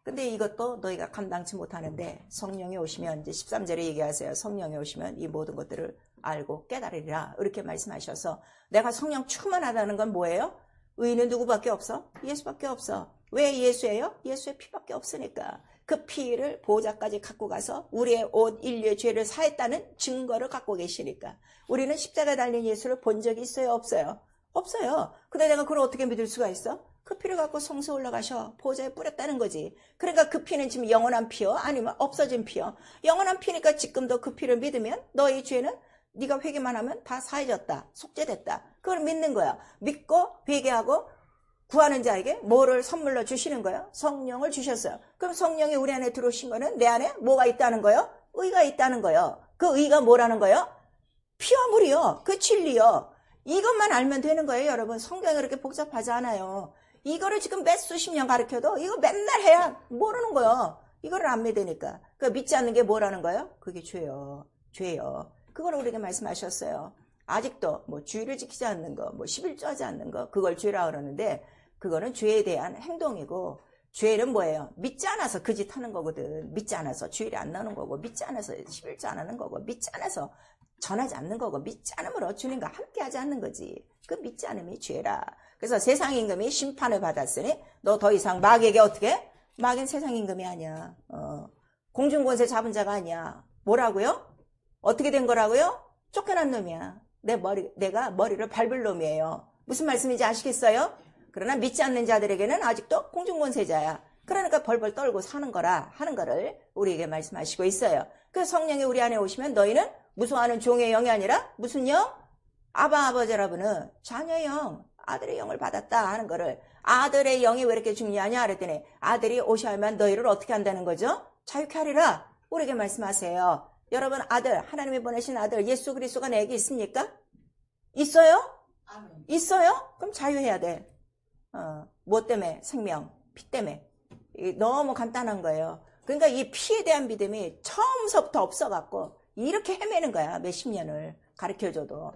S1: 근데 이것도 너희가 감당치 못하는데 성령이 오시면, 이제 13절에 얘기하세요. 성령이 오시면 이 모든 것들을 알고 깨달으리라. 이렇게 말씀하셔서, 내가 성령 충만하다는 건 뭐예요? 의인은 누구밖에 없어? 예수밖에 없어. 왜 예수예요? 예수의 피밖에 없으니까. 그 피를 보호자까지 갖고 가서 우리의 온 인류의 죄를 사했다는 증거를 갖고 계시니까. 우리는 십자가에 달린 예수를 본 적이 있어요? 없어요? 없어요. 근데 내가 그걸 어떻게 믿을 수가 있어? 그 피를 갖고 성소에 올라가셔 보좌에 뿌렸다는 거지. 그러니까 그 피는 지금 영원한 피요? 아니면 없어진 피요? 영원한 피니까 지금도 그 피를 믿으면 너의 죄는 네가 회개만 하면 다 사해졌다. 속죄됐다. 그걸 믿는 거야. 믿고 회개하고 구하는 자에게 뭐를 선물로 주시는 거예요? 성령을 주셨어요. 그럼 성령이 우리 안에 들어오신 거는 내 안에 뭐가 있다는 거예요? 의가 있다는 거예요. 그 의가 뭐라는 거예요? 피와 물이요. 그 진리요. 이것만 알면 되는 거예요, 여러분. 성경이 그렇게 복잡하지 않아요. 이거를 지금 몇 수십 년 가르쳐도 이거 맨날 해야 모르는 거예요. 이거를 안 믿으니까. 그 믿지 않는 게 뭐라는 거예요? 그게 죄요. 죄요. 그걸 우리에게 말씀하셨어요. 아직도 뭐 주의를 지키지 않는 거, 뭐 11조 하지 않는 거, 그걸 죄라 그러는데 그거는 죄에 대한 행동이고 죄는 뭐예요? 믿지 않아서 그 짓 하는 거거든. 믿지 않아서 주일에 안 나오는 거고 믿지 않아서 11조 안 하는 거고 믿지 않아서 전하지 않는 거고 믿지 않음으로 주님과 함께 하지 않는 거지. 그 믿지 않음이 죄라. 그래서 세상 임금이 심판을 받았으니 너 더 이상 마귀에게 어떻게? 마귀는 세상 임금이 아니야. 공중권세 잡은 자가 아니야. 뭐라고요? 어떻게 된 거라고요? 쫓겨난 놈이야. 내가 머리를 밟을 놈이에요. 무슨 말씀인지 아시겠어요? 그러나 믿지 않는 자들에게는 아직도 공중권세자야. 그러니까 벌벌 떨고 사는 거라 하는 거를 우리에게 말씀하시고 있어요. 그 성령이 우리 안에 오시면 너희는 무서워하는 종의 영이 아니라 무슨 영? 아바 아버지 여러분은 자녀의 영, 아들의 영을 받았다 하는 거를 아들의 영이 왜 이렇게 중요하냐 그랬더니 아들이 오셔야만 너희를 어떻게 한다는 거죠? 자유케 하리라 우리에게 말씀하세요. 여러분 아들, 하나님이 보내신 아들 예수 그리스도가 내게 있습니까? 있어요? 있어요? 그럼 자유해야 돼. 뭐 때문에? 생명, 피 때문에. 너무 간단한 거예요. 그러니까 이 피에 대한 믿음이 처음서부터 없어갖고 이렇게 헤매는 거야. 몇십 년을 가르쳐줘도.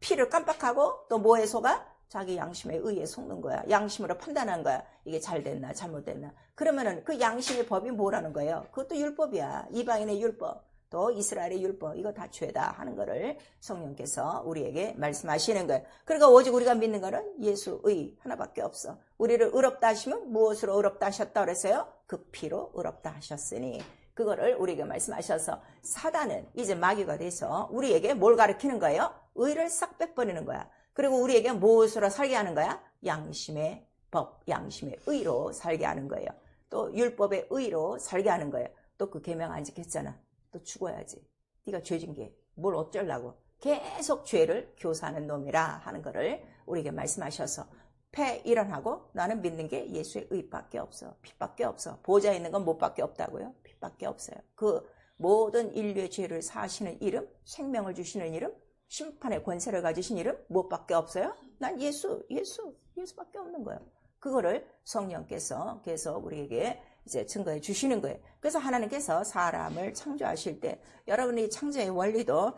S1: 피를 깜빡하고 또 뭐에 속아? 자기 양심에 의해 속는 거야. 양심으로 판단한 거야. 이게 잘 됐나 잘못됐나. 그러면은 그 양심의 법이 뭐라는 거예요? 그것도 율법이야. 이방인의 율법. 또 이스라엘의 율법. 이거 다 죄다 하는 거를 성령께서 우리에게 말씀하시는 거예요. 그러니까 오직 우리가 믿는 거는 예수의 하나밖에 없어. 우리를 의롭다 하시면 무엇으로 의롭다 하셨다 그랬어요? 그 피로 의롭다 하셨으니. 그거를 우리에게 말씀하셔서 사단은 이제 마귀가 돼서 우리에게 뭘 가르치는 거예요? 의를 싹 빼버리는 거야. 그리고 우리에게 무엇으로 살게 하는 거야? 양심의 법, 양심의 의로 살게 하는 거예요. 또 율법의 의로 살게 하는 거예요. 또 그 계명 안 지켰잖아. 또 죽어야지. 네가 죄진 게 뭘 어쩌려고. 계속 죄를 교사하는 놈이라 하는 거를 우리에게 말씀하셔서 패 일어나고 나는 믿는 게 예수의 의밖에 없어. 핏밖에 없어. 보좌에 있는 건 못밖에 없다고요? 핏밖에 없어요. 그 모든 인류의 죄를 사하시는 이름, 생명을 주시는 이름, 심판의 권세를 가지신 이름 무엇밖에 없어요? 난 예수밖에 없는 거예요. 그거를 성령께서 계속 우리에게 이제 증거해 주시는 거예요. 그래서 하나님께서 사람을 창조하실 때 여러분이 창조의 원리도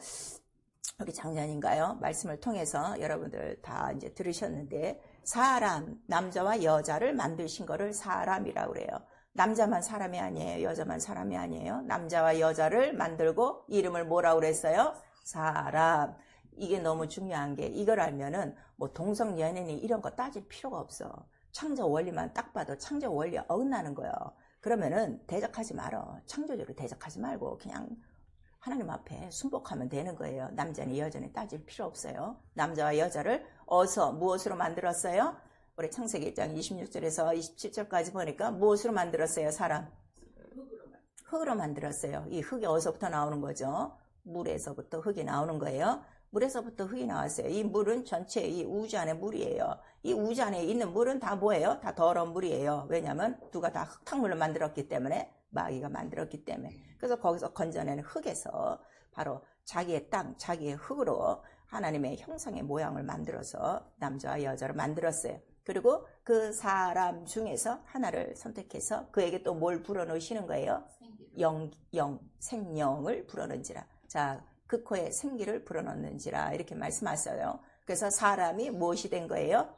S1: 여기 장면인가요? 말씀을 통해서 여러분들 다 이제 들으셨는데 사람, 남자와 여자를 만드신 거를 사람이라고 그래요. 남자만 사람이 아니에요. 여자만 사람이 아니에요. 남자와 여자를 만들고 이름을 뭐라고 그랬어요? 사람. 이게 너무 중요한 게 이걸 알면은 뭐 동성 연애니 이런 거 따질 필요가 없어. 창조 원리만 딱 봐도 창조 원리에 어긋나는 거예요. 그러면은 대적하지 말어. 창조주를 대적하지 말고 그냥 하나님 앞에 순복하면 되는 거예요. 남자니 여자니 따질 필요 없어요. 남자와 여자를 어서 무엇으로 만들었어요? 우리 창세기 1장 26절에서 27절까지 보니까 무엇으로 만들었어요? 사람? 흙으로 만들었어요. 이 흙이 어디서부터 나오는 거죠? 물에서부터 흙이 나오는 거예요. 물에서부터 흙이 나왔어요. 이 물은 전체 이 우주 안에 물이에요. 이 우주 안에 있는 물은 다 뭐예요? 다 더러운 물이에요. 왜냐하면 누가 다 흙탕물로 만들었기 때문에, 마귀가 만들었기 때문에. 그래서 거기서 건져내는 흙에서 바로 자기의 땅, 자기의 흙으로 하나님의 형상의 모양을 만들어서 남자와 여자를 만들었어요. 그리고 그 사람 중에서 하나를 선택해서 그에게 또 뭘 불어넣으시는 거예요? 생명을 불어넣은지라. 자, 그 코에 생기를 불어넣는지라 이렇게 말씀하셨어요. 그래서 사람이 무엇이 된 거예요?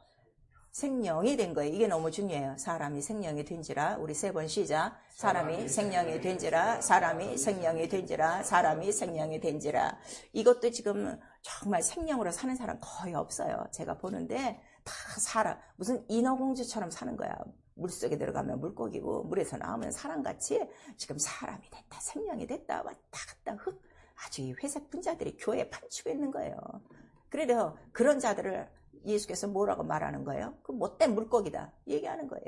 S1: 생명이 된 거예요. 이게 너무 중요해요. 사람이 생명이 된지라. 우리 세 번 시작. 사람이 생명이 된지라. 사람이 생명이 된지라. 사람이 생명이 된지라. 이것도 지금 정말 생명으로 사는 사람 거의 없어요. 제가 보는데 다 사람, 무슨 인어공주처럼 사는 거야. 물속에 들어가면 물고기고 물에서 나오면 사람같이 지금 사람이 됐다, 생명이 됐다, 왔다 갔다 아주 이 회색 분자들이 교회에 판치고 있는 거예요. 그래서 그런 자들을 예수께서 뭐라고 말하는 거예요? 그 못된 물고기다 얘기하는 거예요.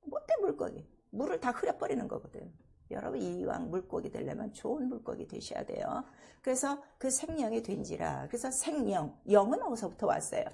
S1: 못된 물고기. 물을 다 흐려버리는 거거든. 여러분 이왕 물고기 되려면 좋은 물고기 되셔야 돼요. 그래서 그 생명이 된지라. 그래서 생명, 영은 어디서부터 왔어요?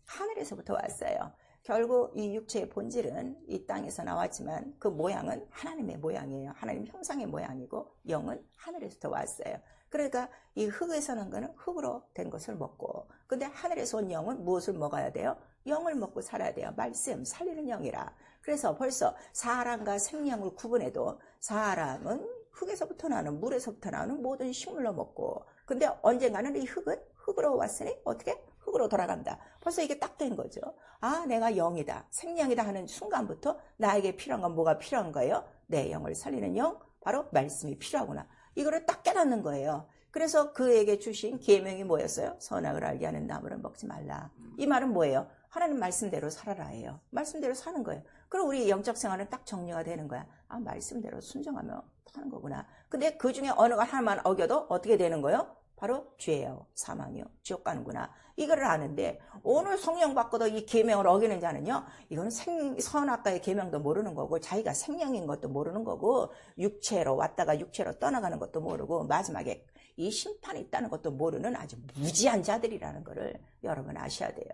S1: 하늘에서부터 왔어요. 결국 이 육체의 본질은 이 땅에서 나왔지만 그 모양은 하나님의 모양이에요. 하나님 형상의 모양이고 영은 하늘에서부터 왔어요. 그러니까 이 흙에서 난 거는 흙으로 된 것을 먹고, 근데 하늘에서 온 영은 무엇을 먹어야 돼요? 영을 먹고 살아야 돼요. 말씀, 살리는 영이라. 그래서 벌써 사람과 생명을 구분해도 사람은 흙에서부터 나오는, 물에서부터 나오는 모든 식물로 먹고, 근데 언젠가는 이 흙은 흙으로 왔으니 어떻게? 흙으로 돌아간다. 벌써 이게 딱 된 거죠. 아, 내가 영이다, 생명이다 하는 순간부터 나에게 필요한 건 뭐가 필요한 거예요? 내 영을 살리는 영, 바로 말씀이 필요하구나. 이거를 딱 깨닫는 거예요. 그래서 그에게 주신 계명이 뭐였어요? 선악을 알게 하는 나무를 먹지 말라. 이 말은 뭐예요? 하나님 말씀대로 살아라예요. 말씀대로 사는 거예요. 그럼 우리 영적 생활은 딱 정리가 되는 거야. 아, 말씀대로 순종하며 사는 거구나. 근데 그 중에 어느 것 하나만 어겨도 어떻게 되는 거예요? 바로 죄예요. 사망이요. 지옥 가는구나. 이거를 아는데 오늘 성령 받고도 이 계명을 어기는 자는요, 이거는 선악과의 계명도 모르는 거고 자기가 생명인 것도 모르는 거고 육체로 왔다가 육체로 떠나가는 것도 모르고 마지막에 이 심판이 있다는 것도 모르는 아주 무지한 자들이라는 거를 여러분 아셔야 돼요.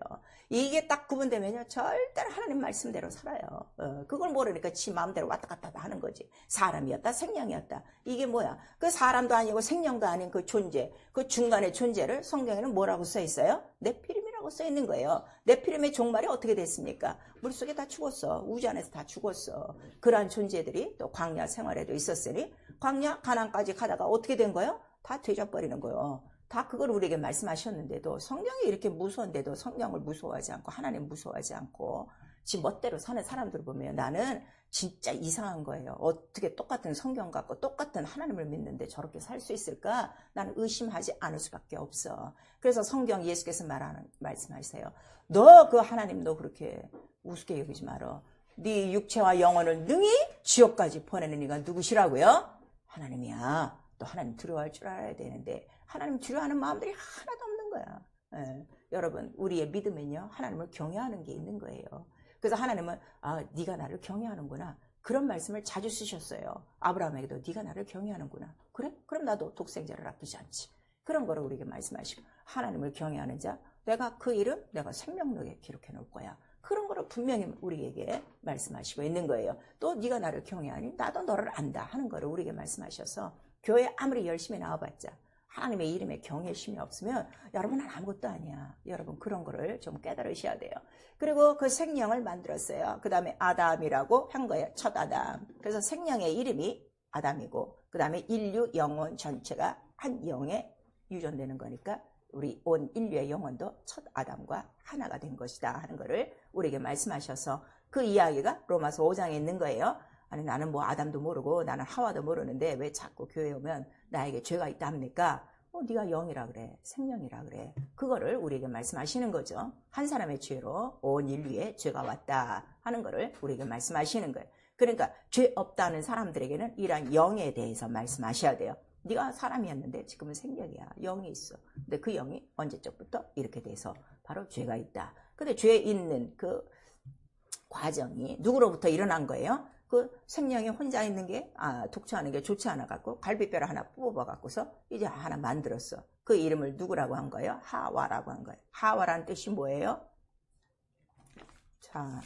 S1: 이게 딱 구분되면요, 절대로 하나님 말씀대로 살아요. 그걸 모르니까 지 마음대로 왔다 갔다 하는 거지. 사람이었다 생명이었다. 이게 뭐야? 그 사람도 아니고 생명도 아닌 그 존재, 그 중간의 존재를 성경에는 뭐라고 써 있어요? 네피림이라고 써 있는 거예요. 네피림의 종말이 어떻게 됐습니까? 물속에 다 죽었어. 우주 안에서 다 죽었어. 그러한 존재들이 또 광야 생활에도 있었으니 광야 가나안까지 가다가 어떻게 된 거예요? 다 되져버리는 거예요. 다 그걸 우리에게 말씀하셨는데도, 성경이 이렇게 무서운데도 성경을 무서워하지 않고 하나님 무서워하지 않고 지 멋대로 사는 사람들을 보면 나는 진짜 이상한 거예요. 어떻게 똑같은 성경 갖고 똑같은 하나님을 믿는데 저렇게 살 수 있을까? 나는 의심하지 않을 수밖에 없어. 그래서 성경 예수께서 말씀하세요. 너 그 하나님 너 그렇게 우습게 여기지 말어. 네 육체와 영혼을 능히 지옥까지 보내는 이가 누구시라고요? 하나님이야. 또 하나님 두려워할 줄 알아야 되는데 하나님 두려워하는 마음들이 하나도 없는 거야. 여러분 우리의 믿음은요, 하나님을 경외하는 게 있는 거예요. 그래서 하나님은 아, 네가 나를 경외하는구나. 그런 말씀을 자주 쓰셨어요. 아브라함에게도 네가 나를 경외하는구나. 그래? 그럼 나도 독생자를 아끼지 않지. 그런 거를 우리에게 말씀하시고, 하나님을 경외하는 자, 내가 그 이름 내가 생명록에 기록해 놓을 거야. 그런 거를 분명히 우리에게 말씀하시고 있는 거예요. 또 네가 나를 경외하니 나도 너를 안다 하는 거를 우리에게 말씀하셔서, 교회 아무리 열심히 나와봤자 하나님의 이름에 경외심이 없으면 여러분은 아무것도 아니야. 여러분 그런 거를 좀 깨달으셔야 돼요. 그리고 그 생명을 만들었어요. 그 다음에 아담이라고 한 거예요. 첫 아담. 그래서 생명의 이름이 아담이고, 그 다음에 인류 영혼 전체가 한 영에 유전되는 거니까 우리 온 인류의 영혼도 첫 아담과 하나가 된 것이다 하는 거를 우리에게 말씀하셔서, 그 이야기가 로마서 5장에 있는 거예요. 아니 나는 뭐 아담도 모르고 나는 하와도 모르는데 왜 자꾸 교회에 오면 나에게 죄가 있다 합니까? 네가 영이라 그래, 생명이라 그래. 그거를 우리에게 말씀하시는 거죠. 한 사람의 죄로 온 인류에 죄가 왔다 하는 거를 우리에게 말씀하시는 거예요. 그러니까 죄 없다는 사람들에게는 이러한 영에 대해서 말씀하셔야 돼요. 네가 사람이었는데 지금은 생명이야, 영이 있어. 근데 그 영이 언제적부터 이렇게 돼서 바로 죄가 있다. 근데 죄 있는 그 과정이 누구로부터 일어난 거예요? 그 생명이 혼자 있는 게 독처하는 게 좋지 않아 갖고 갈비뼈를 하나 뽑아 갖고서 이제 하나 만들었어. 그 이름을 누구라고 한 거예요? 하와라고 한 거예요. 하와라는 뜻이 뭐예요? 자,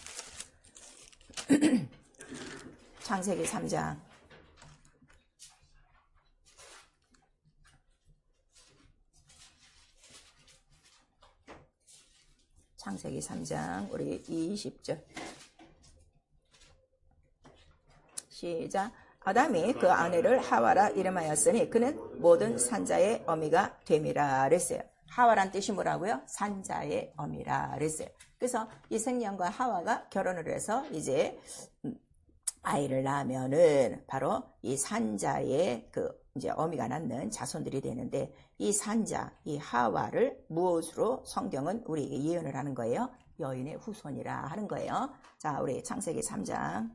S1: 창세기 3장. 창세기 3장 우리 20절. 시작. 아담이 그 아내를 하와라 이름하였으니 그는 모든 산자의 어미가 됨이라 그랬어요. 하와란 뜻이 뭐라고요? 산자의 어미라 그랬어요. 그래서 이 생명과 하와가 결혼을 해서 이제 아이를 낳으면은 바로 이 산자의 그 이제 어미가 낳는 자손들이 되는데, 이 산자, 이 하와를 무엇으로 성경은 우리에게 예언을 하는 거예요? 여인의 후손이라 하는 거예요. 자, 우리 창세기 3장.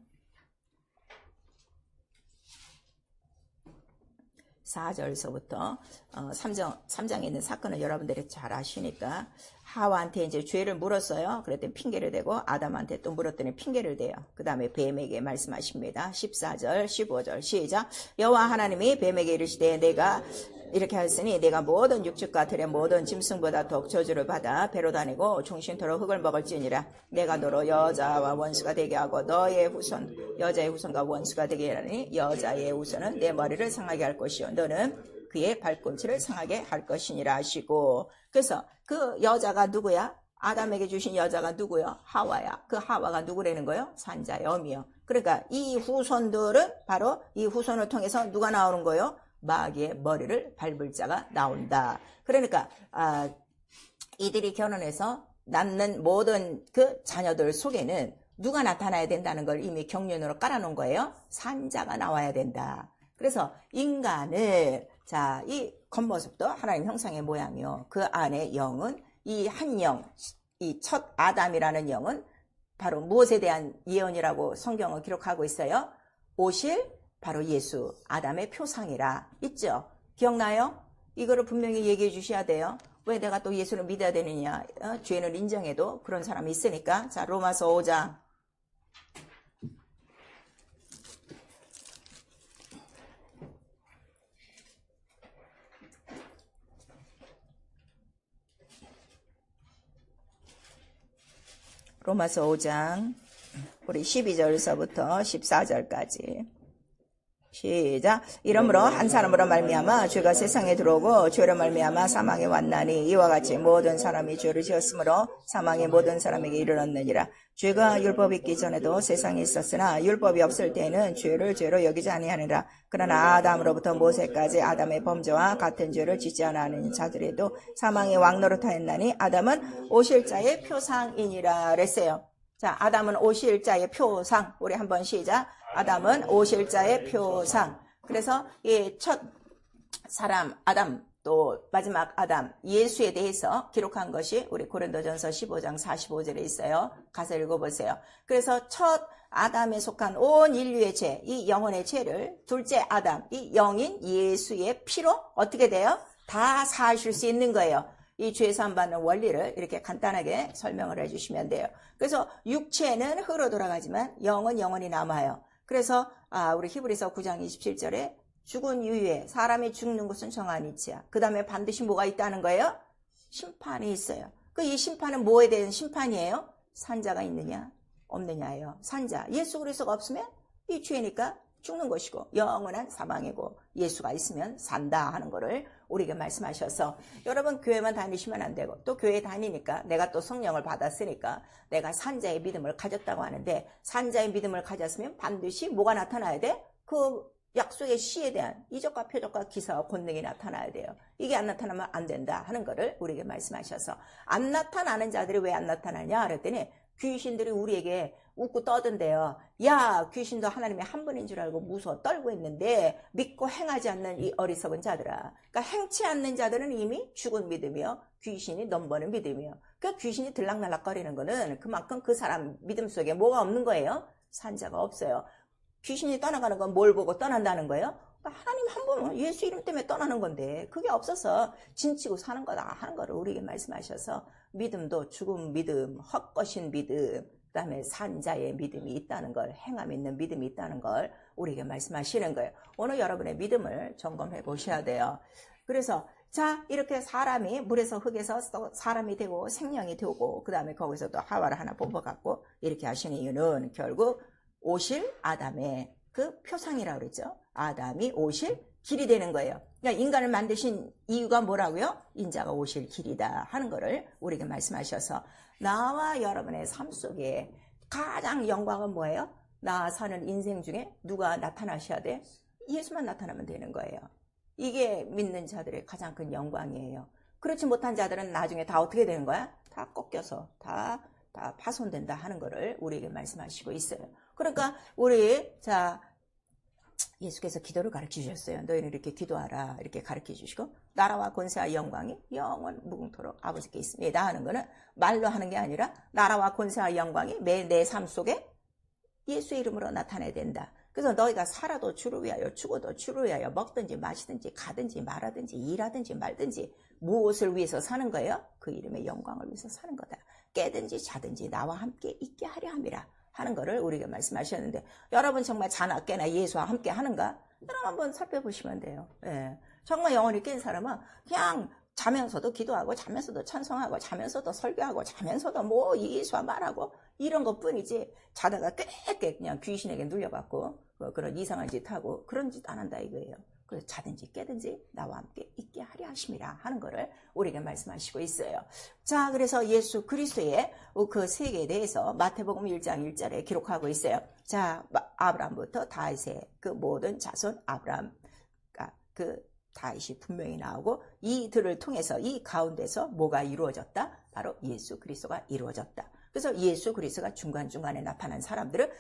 S1: 4절서부터 3장에 있는 사건을 여러분들이 잘 아시니까 하와한테 이제 죄를 물었어요. 그랬더니 핑계를 대고 아담한테 또 물었더니 핑계를 대요. 그 다음에 뱀에게 말씀하십니다. 14절 15절 시작. 여호와 하나님이 뱀에게 이르시되 내가 이렇게 하였으니 내가 모든 육축과 들의 모든 짐승보다 더욱 저주를 받아 배로 다니고 종신토록 흙을 먹을지니라. 내가 너로 여자와 원수가 되게 하고 너의 후손 여자의 후손과 원수가 되게 하니 여자의 후손은 내 머리를 상하게 할 것이요 너는 그의 발꿈치를 상하게 할 것이니라 하시고. 그래서 그 여자가 누구야? 아담에게 주신 여자가 누구요? 하와야. 그 하와가 누구라는 거요? 산자의 어미요. 그러니까 이 후손들은 바로 이 후손을 통해서 누가 나오는 거요? 마귀의 머리를 밟을 자가 나온다. 그러니까 이들이 결혼해서 낳는 모든 그 자녀들 속에는 누가 나타나야 된다는 걸 이미 경륜으로 깔아놓은 거예요. 산자가 나와야 된다. 그래서 인간을 이 겉모습도 하나님 형상의 모양이요. 그 안에 영은 이 한 영, 이 첫 아담이라는 영은 바로 무엇에 대한 예언이라고 성경은 기록하고 있어요? 오실 바로 예수, 아담의 표상이라 있죠. 기억나요? 이거를 분명히 얘기해 주셔야 돼요. 왜 내가 또 예수를 믿어야 되느냐? 죄는 인정해도 그런 사람이 있으니까. 자, 로마서 5장. 로마서 5장 우리 12절서부터 14절까지 시작. 이러므로 한 사람으로 말미암아 죄가 세상에 들어오고 죄로 말미암아 사망에 왔나니 이와 같이 모든 사람이 죄를 지었으므로 사망이 모든 사람에게 이르렀느니라. 죄가 율법이 있기 전에도 세상에 있었으나 율법이 없을 때에는 죄를 죄로 여기지 아니하니라. 그러나 아담으로부터 모세까지 아담의 범죄와 같은 죄를 짓지 아니하는 자들에도 사망의 왕노릇하였나니 아담은 오실 자의 표상이니라 그랬어요. 자, 아담은 오실 자의 표상. 우리 한번 시작. 아담은 오실 자의 표상. 그래서 이 첫 사람 아담 또 마지막 아담 예수에 대해서 기록한 것이 우리 고린도전서 15장 45절에 있어요. 가서 읽어보세요. 그래서 첫 아담에 속한 온 인류의 죄, 이 영혼의 죄를 둘째 아담, 이 영인 예수의 피로 어떻게 돼요? 다 사하실 수 있는 거예요. 이 죄사함 받는 원리를 이렇게 간단하게 설명을 해주시면 돼요. 그래서 육체는 흐르 돌아가지만 영은 영원히 남아요. 그래서 우리 히브리서 9장 27절에 죽은 이후에 사람이 죽는 것은 정한 이치야. 그 다음에 반드시 뭐가 있다는 거예요? 심판이 있어요. 이 심판은 뭐에 대한 심판이에요? 산자가 있느냐 없느냐예요. 산자, 예수 그리스도가 없으면 이 죄니까 죽는 것이고 영원한 사망이고 예수가 있으면 산다 하는 거를 우리에게 말씀하셔서 여러분 교회만 다니시면 안 되고 또 교회 다니니까 내가 또 성령을 받았으니까 내가 산자의 믿음을 가졌다고 하는데 산자의 믿음을 가졌으면 반드시 뭐가 나타나야 돼? 그 약속의 시에 대한 이적과 표적과 기사와 권능이 나타나야 돼요. 이게 안 나타나면 안 된다 하는 거를 우리에게 말씀하셔서 안 나타나는 자들이 왜 안 나타나냐 그랬더니 귀신들이 우리에게 웃고 떠든대요. 야, 귀신도 하나님의 한 분인 줄 알고 무서워 떨고 있는데 믿고 행하지 않는 이 어리석은 자들아. 그러니까 행치 않는 자들은 이미 죽은 믿음이요. 귀신이 넘버는 믿음이요. 그러니까 귀신이 들락날락거리는 거는 그만큼 그 사람 믿음 속에 뭐가 없는 거예요? 산자가 없어요. 귀신이 떠나가는 건 뭘 보고 떠난다는 거예요? 하나님 한 분 예수 이름 때문에 떠나는 건데 그게 없어서 진치고 사는 거다 하는 거를 우리에게 말씀하셔서 믿음도 죽은 믿음, 헛것인 믿음, 그 다음에 산자의 믿음이 있다는 걸, 행함 있는 믿음이 있다는 걸 우리에게 말씀하시는 거예요. 오늘 여러분의 믿음을 점검해 보셔야 돼요. 그래서 자, 이렇게 사람이 물에서 흙에서 사람이 되고 생명이 되고 그 다음에 거기서 또 하와를 하나 뽑아갖고 이렇게 하시는 이유는 결국 오실 아담의 그 표상이라고 그랬죠. 아담이 오실 길이 되는 거예요. 그러니까 인간을 만드신 이유가 뭐라고요? 인자가 오실 길이다 하는 거를 우리에게 말씀하셔서 나와 여러분의 삶 속에 가장 영광은 뭐예요? 나 사는 인생 중에 누가 나타나셔야 돼? 예수만 나타나면 되는 거예요. 이게 믿는 자들의 가장 큰 영광이에요. 그렇지 못한 자들은 나중에 다 어떻게 되는 거야? 다 꺾여서 다 파손된다 하는 거를 우리에게 말씀하시고 있어요. 그러니까 우리 예수께서 기도를 가르쳐 주셨어요. 너희는 이렇게 기도하라 이렇게 가르쳐 주시고 나라와 권세와 영광이 영원 무궁토록 아버지께 있습니다 하는 거는 말로 하는 게 아니라 나라와 권세와 영광이 매 내 삶 속에 예수의 이름으로 나타나야 된다. 그래서 너희가 살아도 주를 위하여 죽어도 주를 위하여 먹든지 마시든지 가든지 말하든지 일하든지 말든지 무엇을 위해서 사는 거예요? 그 이름의 영광을 위해서 사는 거다. 깨든지 자든지 나와 함께 있게 하려 함이라 하는 거를 우리에게 말씀하셨는데, 여러분 정말 자나 깨나 예수와 함께 하는가? 여러분 한번 살펴보시면 돼요. 예. 정말 영원히 깬 사람은 그냥 자면서도 기도하고 자면서도 찬송하고 자면서도 설교하고 자면서도 뭐 예수와 말하고 이런 것뿐이지, 자다가 꽤 그냥 귀신에게 눌려갖고 그런 이상한 짓 하고 그런 짓 안 한다 이거예요. 그래서 자든지 깨든지 나와 함께 있게 하려 하심이라 하는 거를 우리에게 말씀하시고 있어요. 자, 그래서 예수 그리스도의 그 세계에 대해서 마태복음 1장 1절에 기록하고 있어요. 자, 아브라함부터 다윗의 그 모든 자손 아브라함, 그 다윗이 분명히 나오고, 이들을 통해서 이 가운데서 뭐가 이루어졌다? 바로 예수 그리스도가 이루어졌다. 그래서 예수 그리스도가 중간중간에 나타난 사람들은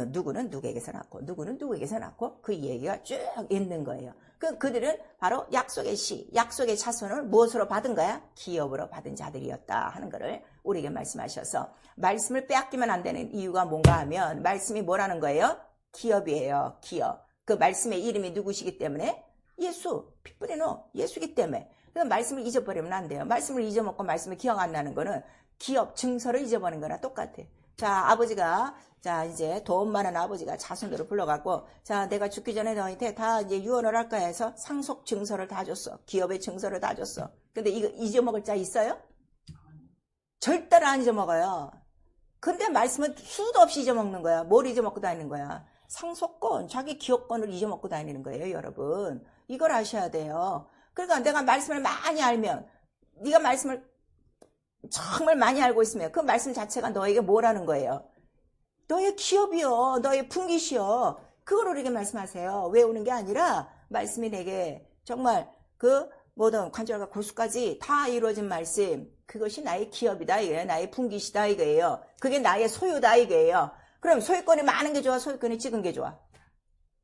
S1: 누구는 누구에게서 낳고 누구는 누구에게서 낳고 그 얘기가 쭉 있는 거예요. 그들은 바로 약속의 씨, 약속의 자손을 무엇으로 받은 거야? 기업으로 받은 자들이었다 하는 거를 우리에게 말씀하셔서, 말씀을 빼앗기면 안 되는 이유가 뭔가 하면, 말씀이 뭐라는 거예요? 기업이에요. 기업. 그 말씀의 이름이 누구시기 때문에? 예수, 핏뿌리노 예수기 때문에. 그래서 말씀을 잊어버리면 안 돼요. 말씀을 잊어먹고 말씀을 기억 안 나는 거는 기업 증서를 잊어버리는 거나 똑같아. 자, 아버지가, 자, 이제 돈 많은 아버지가 자손들을 불러갖고, 자, 내가 죽기 전에 너희한테 다 이제 유언을 할까 해서 상속 증서를 다 줬어. 기업의 증서를 다 줬어. 근데 이거 잊어먹을 자 있어요? 절대로 안 잊어먹어요. 근데 말씀은 수도 없이 잊어먹는 거야. 뭘 잊어먹고 다니는 거야? 상속권, 자기 기업권을 잊어먹고 다니는 거예요, 여러분. 이걸 아셔야 돼요. 그러니까 내가 말씀을 많이 알면, 네가 말씀을 정말 많이 알고 있으면 그 말씀 자체가 너에게 뭐라는 거예요? 너의 기업이요, 너의 분깃이요. 그걸 우리에게 말씀하세요. 외우는 게 아니라 말씀이 내게 정말 그 모든 관절과 골수까지 다 이루어진 말씀, 그것이 나의 기업이다 이거예요. 나의 분깃이다 이거예요. 그게 나의 소유다 이거예요. 그럼 소유권이 많은 게 좋아, 소유권이 적은 게 좋아?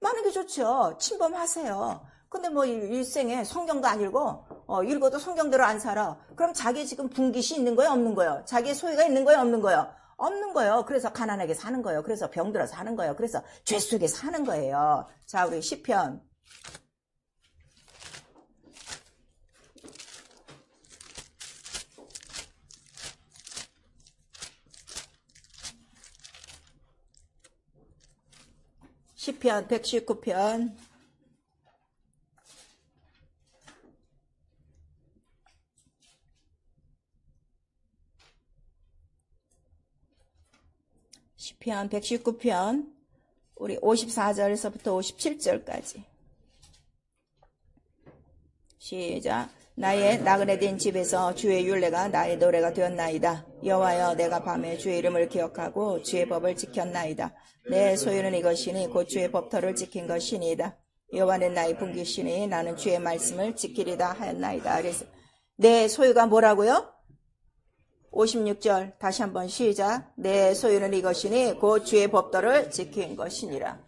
S1: 많은 게 좋죠. 침범하세요. 근데 뭐 일생에 성경도 안 읽고 읽어도 성경대로 안 살아. 그럼 자기 지금 분깃이 있는 거예요, 없는 거예요? 자기의 소유가 있는 거예요, 없는 거예요? 없는 거예요. 그래서 가난하게 사는 거예요. 그래서 병들어서 사는 거예요. 그래서 죄 속에 사는 거예요. 자, 우리 시편 119편 119편 우리 54절에서부터 57절까지 시작. 나의 나그네 된 집에서 주의 율례가 나의 노래가 되었나이다. 여호와여, 내가 밤에 주의 이름을 기억하고 주의 법을 지켰나이다. 내 소유는 이것이니 곧 주의 법터를 지킨 것이니이다. 여호와는 나의 분깃이니 나는 주의 말씀을 지키리다 하였나이다. 그래서 내 소유가 뭐라고요? 56절 다시 한번 시작. 내 소유는 이것이니 곧 주의 법도를 지킨 것이니라.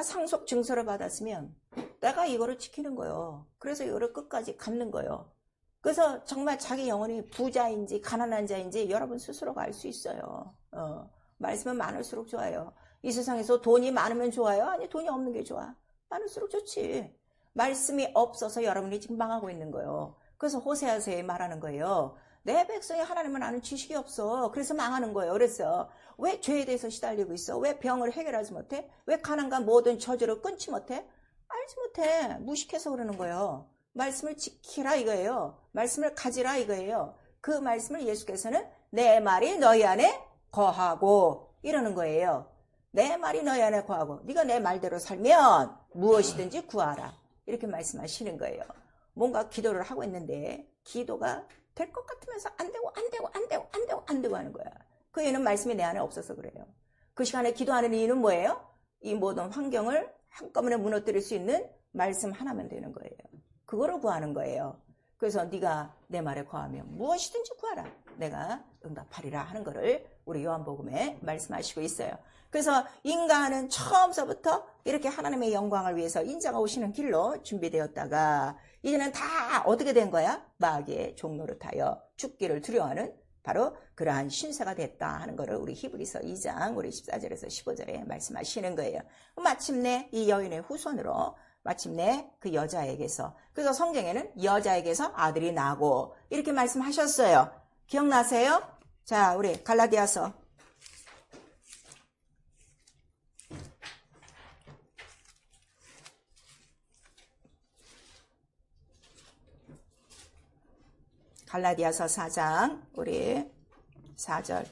S1: 상속 증서를 받았으면 내가 이거를 지키는 거예요. 그래서 이거를 끝까지 갚는 거예요. 그래서 정말 자기 영혼이 부자인지 가난한 자인지 여러분 스스로가 알 수 있어요. 말씀은 많을수록 좋아요. 이 세상에서 돈이 많으면 좋아요? 아니, 돈이 없는 게 좋아. 많을수록 좋지. 말씀이 없어서 여러분이 지금 망하고 있는 거예요. 그래서 호세아서에 말하는 거예요. 내 백성이 하나님을 아는 지식이 없어. 그래서 망하는 거예요. 그래서 왜 죄에 대해서 시달리고 있어? 왜 병을 해결하지 못해? 왜 가난과 모든 저주를 끊지 못해? 알지 못해. 무식해서 그러는 거예요. 말씀을 지키라 이거예요. 말씀을 가지라 이거예요. 그 말씀을 예수께서는 내 말이 너희 안에 거하고 이러는 거예요. 내 말이 너희 안에 거하고 네가 내 말대로 살면 무엇이든지 구하라. 이렇게 말씀하시는 거예요. 뭔가 기도를 하고 있는데 기도가 될 것 같으면서 안 되고 하는 거야. 그 이유는 말씀이 내 안에 없어서 그래요. 그 시간에 기도하는 이유는 뭐예요? 이 모든 환경을 한꺼번에 무너뜨릴 수 있는 말씀 하나면 되는 거예요. 그거를 구하는 거예요. 그래서 네가 내 말에 거하면 무엇이든지 구하라. 내가 응답하리라 하는 거를 우리 요한복음에 말씀하시고 있어요. 그래서 인간은 처음서부터 이렇게 하나님의 영광을 위해서 인자가 오시는 길로 준비되었다가 이제는 다 어떻게 된 거야? 마귀의 종노릇하여 죽기를 두려워하는 바로 그러한 신세가 됐다 하는 것을 우리 히브리서 2장 우리 14절에서 15절에 말씀하시는 거예요. 마침내 이 여인의 후손으로 마침내 그 여자에게서, 그래서 성경에는 여자에게서 아들이 나고 이렇게 말씀하셨어요. 기억나세요? 자, 우리 갈라디아서 4장 우리 4절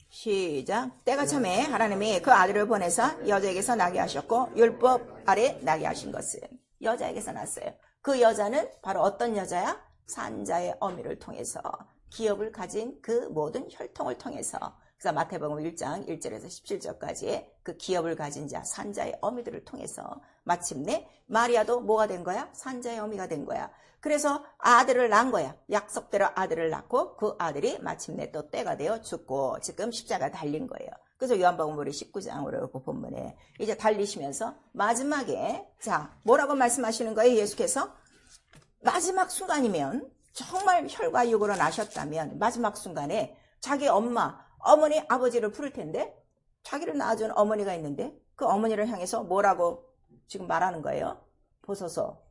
S1: 시작. 때가 참에 하나님이 그 아들을 보내서 여자에게서 나게 하셨고 율법 아래 나게 하신 것은 여자에게서 났어요. 그 여자는 바로 어떤 여자야? 산자의 어미를 통해서, 기업을 가진 그 모든 혈통을 통해서. 그래서 마태복음 1장 1절에서 17절까지의 그 기업을 가진 자, 산자의 어미들을 통해서 마침내 마리아도 뭐가 된 거야? 산자의 어미가 된 거야. 그래서 아들을 낳은 거야. 약속대로 아들을 낳고 그 아들이 마침내 또 때가 되어 죽고 지금 십자가 달린 거예요. 그래서 요한복음 우리 19장으로 그 본문에 이제 달리시면서 마지막에 자 뭐라고 말씀하시는 거예요? 예수께서 마지막 순간이면 정말 혈과 육으로 나셨다면 마지막 순간에 자기 엄마, 어머니, 아버지를 부를 텐데 자기를 낳아준 어머니가 있는데 그 어머니를 향해서 뭐라고 지금 말하는 거예요? 보소서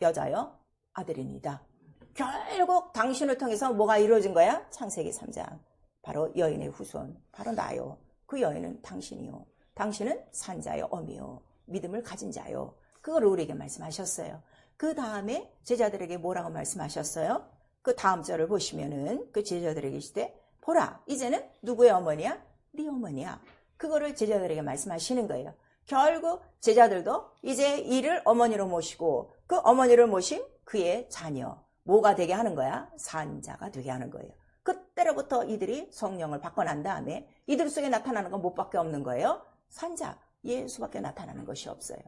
S1: 여자여 아들입니다. 결국 당신을 통해서 뭐가 이루어진 거야? 창세기 3장. 바로 여인의 후손, 바로 나요. 그 여인은 당신이요. 당신은 산자의 어미요. 믿음을 가진 자요. 그걸 우리에게 말씀하셨어요. 그 다음에 제자들에게 뭐라고 말씀하셨어요? 그 다음 절을 보시면은 그 제자들에게 계시되 보라 이제는 누구의 어머니야? 네 어머니야. 그거를 제자들에게 말씀하시는 거예요. 결국 제자들도 이제 이를 어머니로 모시고 그 어머니를 모신 그의 자녀 뭐가 되게 하는 거야? 산자가 되게 하는 거예요. 그때로부터 이들이 성령을 받고 난 다음에 이들 속에 나타나는 건 뭐밖에 없는 거예요? 산자 예수밖에 나타나는 것이 없어요.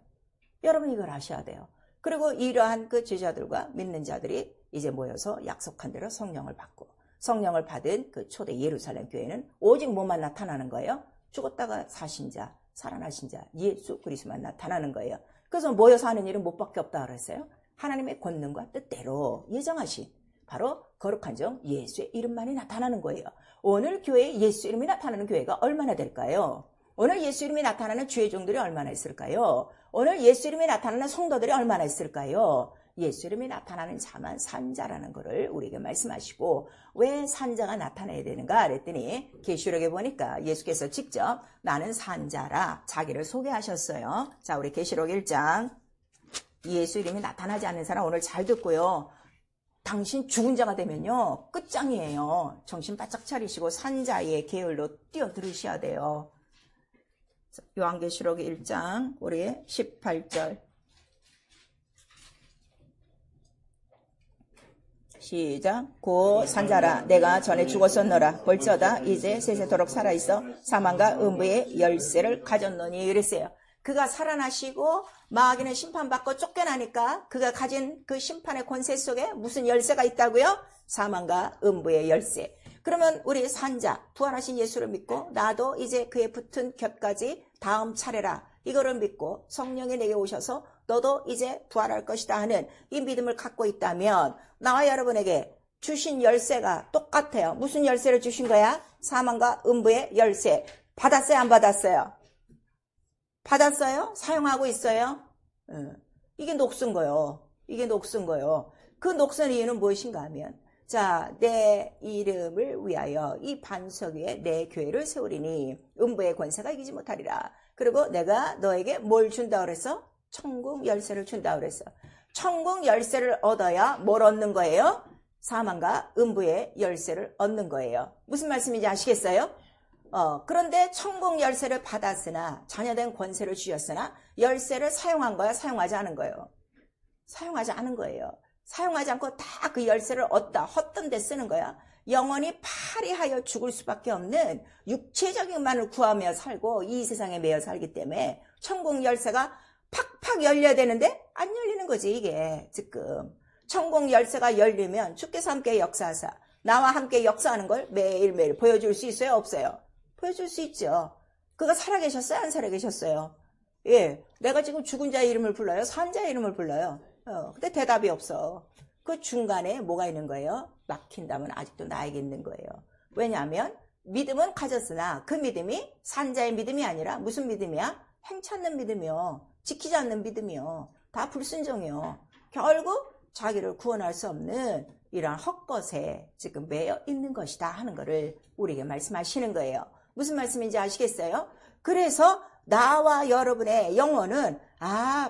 S1: 여러분 이걸 아셔야 돼요. 그리고 이러한 그 제자들과 믿는 자들이 이제 모여서 약속한 대로 성령을 받고 성령을 받은 그 초대 예루살렘 교회는 오직 뭐만 나타나는 거예요? 죽었다가 사신 자, 살아나신 자, 예수 그리스도만 나타나는 거예요. 그래서 모여서 하는 일은 뭐밖에 없다 그랬어요? 하나님의 권능과 뜻대로 예정하신 바로 거룩한 종 예수의 이름만이 나타나는 거예요. 오늘 교회에 예수 이름이 나타나는 교회가 얼마나 될까요? 오늘 예수 이름이 나타나는 주의 종들이 얼마나 있을까요? 오늘 예수 이름이 나타나는 성도들이 얼마나 있을까요? 예수 이름이 나타나는 자만 산자라는 것을 우리에게 말씀하시고 왜 산자가 나타나야 되는가 그랬더니 계시록에 보니까 예수께서 직접 나는 산자라 자기를 소개하셨어요. 자, 우리 계시록 1장 예수 이름이 나타나지 않는 사람 오늘 잘 듣고요. 당신 죽은 자가 되면요 끝장이에요. 정신 바짝 차리시고 산자의 계율로 뛰어들으셔야 돼요. 요한계시록 1장 우리 18절 시작. 고 산자라 내가 전에 죽었었노라 볼지어다 이제 세세토록 살아있어 사망과 음부의 열쇠를 가졌노니 이랬어요. 그가 살아나시고 마귀는 심판받고 쫓겨나니까 그가 가진 그 심판의 권세 속에 무슨 열쇠가 있다고요? 사망과 음부의 열쇠. 그러면 우리 산자 부활하신 예수를 믿고 나도 이제 그의 붙은 곁까지 다음 차례라 이거를 믿고 성령이 내게 오셔서 너도 이제 부활할 것이다 하는 이 믿음을 갖고 있다면 나와 여러분에게 주신 열쇠가 똑같아요. 무슨 열쇠를 주신 거야? 사망과 음부의 열쇠. 받았어요? 안 받았어요? 받았어요? 사용하고 있어요? 이게 녹슨 거요. 이게 녹슨 거요. 그 녹슨 이유는 무엇인가 하면 자, 내 이름을 위하여 이 반석 위에 내 교회를 세우리니 음부의 권세가 이기지 못하리라. 그리고 내가 너에게 뭘 준다 그랬어? 천국 열쇠를 준다 그랬어. 천국 열쇠를 얻어야 뭘 얻는 거예요? 사망과 음부의 열쇠를 얻는 거예요. 무슨 말씀인지 아시겠어요? 그런데 천국 열쇠를 받았으나 자녀된 권세를 주셨으나 열쇠를 사용한 거야? 사용하지 않은 거예요? 사용하지 않은 거예요. 사용하지 않고 다 그 열쇠를 얻다 헛된 데 쓰는 거야. 영원히 파리하여 죽을 수밖에 없는 육체적인 만을 구하며 살고 이 세상에 매여 살기 때문에 천국 열쇠가 팍팍 열려야 되는데 안 열리는 거지 이게 지금. 천국 열쇠가 열리면 주께서 함께 역사하사 나와 함께 역사하는 걸 매일매일 보여줄 수 있어요? 없어요? 보여줄 수 있죠. 그가 살아계셨어요? 안 살아계셨어요? 예, 내가 지금 죽은 자의 이름을 불러요? 산 자의 이름을 불러요?
S2: 근데 대답이 없어. 그 중간에 뭐가 있는 거예요? 막힌다면 아직도 나에게 있는 거예요. 왜냐하면 믿음은 가졌으나 그 믿음이 산자의 믿음이 아니라 무슨 믿음이야? 행찮는 믿음이요. 지키지 않는 믿음이요. 다 불순종이요. 결국 자기를 구원할 수 없는 이런 헛것에 지금 매여 있는 것이다 하는 것을 우리에게 말씀하시는 거예요. 무슨 말씀인지 아시겠어요? 그래서 나와 여러분의 영혼은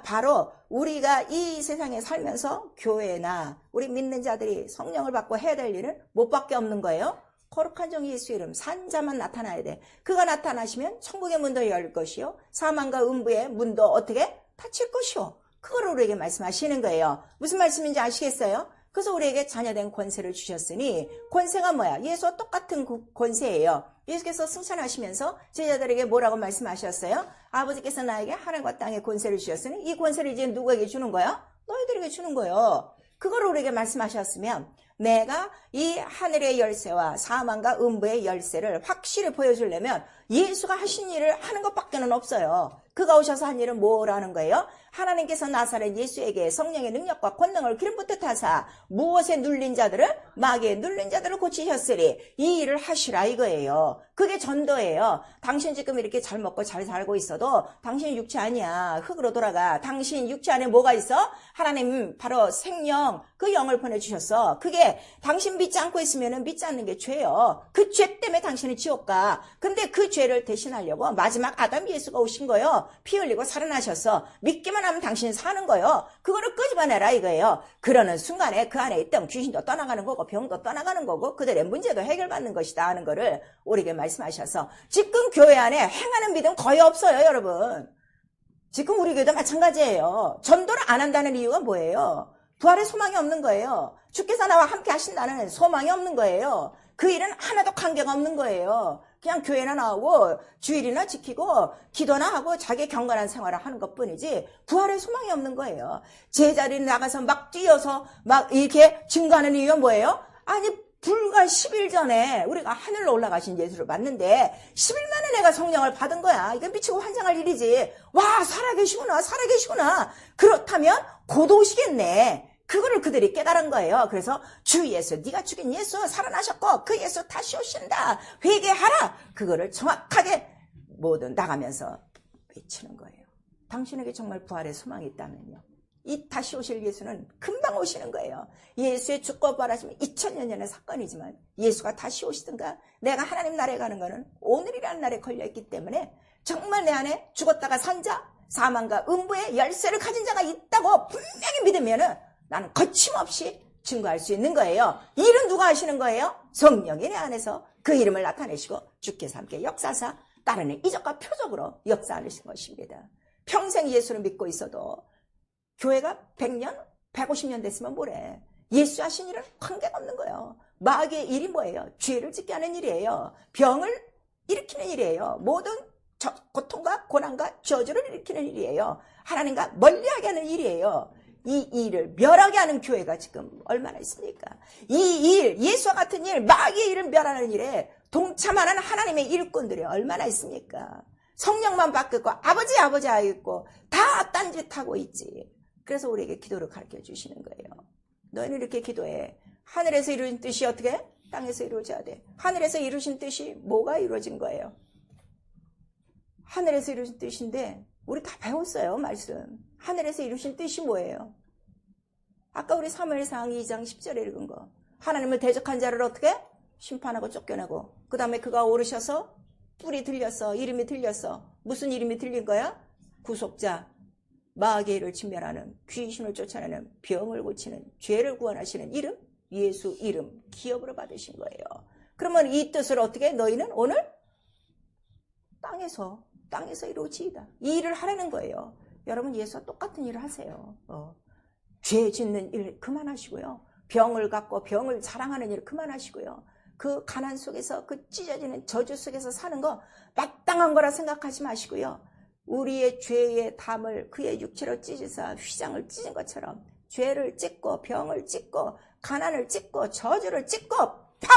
S2: 바로 우리가 이 세상에 살면서 교회나 우리 믿는 자들이 성령을 받고 해야 될 일은 못밖에 없는 거예요. 거룩한 종 예수 이름 산자만 나타나야 돼. 그가 나타나시면 천국의 문도 열릴 것이요 사망과 음부의 문도 어떻게 닫힐 것이요. 그걸 우리에게 말씀하시는 거예요. 무슨 말씀인지 아시겠어요? 그래서 우리에게 자녀된 권세를 주셨으니 권세가 뭐야? 예수와 똑같은 권세예요. 예수께서 승천하시면서 제자들에게 뭐라고 말씀하셨어요? 아버지께서 나에게 하늘과 땅의 권세를 주셨으니 이 권세를 이제 누구에게 주는 거예요? 너희들에게 주는 거예요. 그걸 우리에게 말씀하셨으면 내가 이 하늘의 열쇠와 사망과 음부의 열쇠를 확실히 보여주려면 예수가 하신 일을 하는 것밖에는 없어요. 그가 오셔서 한 일은 뭐라는 거예요? 하나님께서 나사렛 예수에게 성령의 능력과 권능을 기름부터 타사 무엇에 눌린 자들을 마귀에 눌린 자들을 고치셨으리 이 일을 하시라 이거예요. 그게 전도예요. 당신 지금 이렇게 잘 먹고 잘 살고 있어도 당신 육체 아니야. 흙으로 돌아가. 당신 육체 안에 뭐가 있어? 하나님 바로 생명 그 영을 보내주셨어. 그게 당신 믿지 않고 있으면 믿지 않는 게 죄요. 그 죄 때문에 당신은 지옥 가. 근데 그 죄를 대신하려고 마지막 아담 예수가 오신 거예요. 피 흘리고 살아나셨어. 믿기만 하면 당신은 사는 거예요. 그거를 끄집어내라 이거예요. 그러는 순간에 그 안에 있던 귀신도 떠나가는 거고 병도 떠나가는 거고 그들의 문제도 해결받는 것이다 하는 거를 우리에게 말씀하셔서 지금 교회 안에 행하는 믿음 거의 없어요 여러분. 지금 우리 교회도 마찬가지예요. 전도를 안 한다는 이유가 뭐예요? 부활의 소망이 없는 거예요. 주께서 나와 함께 하신다는 소망이 없는 거예요. 그 일은 하나도 관계가 없는 거예요. 그냥 교회나 나오고 주일이나 지키고 기도나 하고 자기 경건한 생활을 하는 것뿐이지 부활의 소망이 없는 거예요. 제자리에 나가서 막 뛰어서 막 이렇게 증거하는 이유가 뭐예요? 아니 불과 10일 전에 우리가 하늘로 올라가신 예수를 봤는데 10일 만에 내가 성령을 받은 거야. 이건 미치고 환장할 일이지. 와 살아계시구나 살아계시구나. 그렇다면 곧 오시겠네. 그거를 그들이 깨달은 거예요. 그래서 주 예수 네가 죽인 예수 살아나셨고 그 예수 다시 오신다. 회개하라. 그거를 정확하게 모두 나가면서 외치는 거예요. 당신에게 정말 부활의 소망이 있다면요. 이 다시 오실 예수는 금방 오시는 거예요. 예수의 죽고 부활하시면 2000년 전의 사건이지만 예수가 다시 오시든가 내가 하나님 나라에 가는 거는 오늘이라는 날에 걸려있기 때문에 정말 내 안에 죽었다가 산 자 사망과 음부의 열쇠를 가진 자가 있다고 분명히 믿으면은 나는 거침없이 증거할 수 있는 거예요. 이 일은 누가 하시는 거예요? 성령이 내 안에서 그 이름을 나타내시고 주께서 함께 역사사 따르는 이적과 표적으로 역사하시는 것입니다. 평생 예수를 믿고 있어도 교회가 100년, 150년 됐으면 뭐래. 예수 하신 일은 관계가 없는 거예요. 마귀의 일이 뭐예요? 죄를 짓게 하는 일이에요. 병을 일으키는 일이에요. 모든 고통과 고난과 저주를 일으키는 일이에요. 하나님과 멀리하게 하는 일이에요. 이 일을 멸하게 하는 교회가 지금 얼마나 있습니까? 이 일, 예수와 같은 일, 마귀의 일을 멸하는 일에 동참하는 하나님의 일꾼들이 얼마나 있습니까? 성령만 바뀌고 아버지 하고 다 딴짓하고 있지. 그래서 우리에게 기도를 가르쳐 주시는 거예요. 너희는 이렇게 기도해. 하늘에서 이루어진 뜻이 어떻게? 땅에서 이루어져야 돼. 하늘에서 이루어진 뜻이 뭐가 이루어진 거예요? 하늘에서 이루어진 뜻인데 우리 다 배웠어요 말씀. 하늘에서 이루신 뜻이 뭐예요? 아까 우리 사무엘상 2장 10절에 읽은 거. 하나님을 대적한 자를 어떻게? 심판하고 쫓겨내고 그 다음에 그가 오르셔서 뿔이 들렸어. 이름이 들렸어. 무슨 이름이 들린 거야? 구속자. 마귀의 일을 진멸하는, 귀신을 쫓아내는, 병을 고치는, 죄를 구원하시는 이름? 예수 이름 기업으로 받으신 거예요. 그러면 이 뜻을 어떻게? 너희는 오늘 땅에서 이루어지이다. 이 일을 하라는 거예요. 여러분 예수와 똑같은 일을 하세요. 죄 짓는 일 그만하시고요. 병을 갖고 병을 자랑하는 일 그만하시고요. 그 가난 속에서 그 찢어지는 저주 속에서 사는 거 마땅한 거라 생각하지 마시고요. 우리의 죄의 담을 그의 육체로 찢으사 휘장을 찢은 것처럼 죄를 찢고 병을 찢고 가난을 찢고 저주를 찢고 팍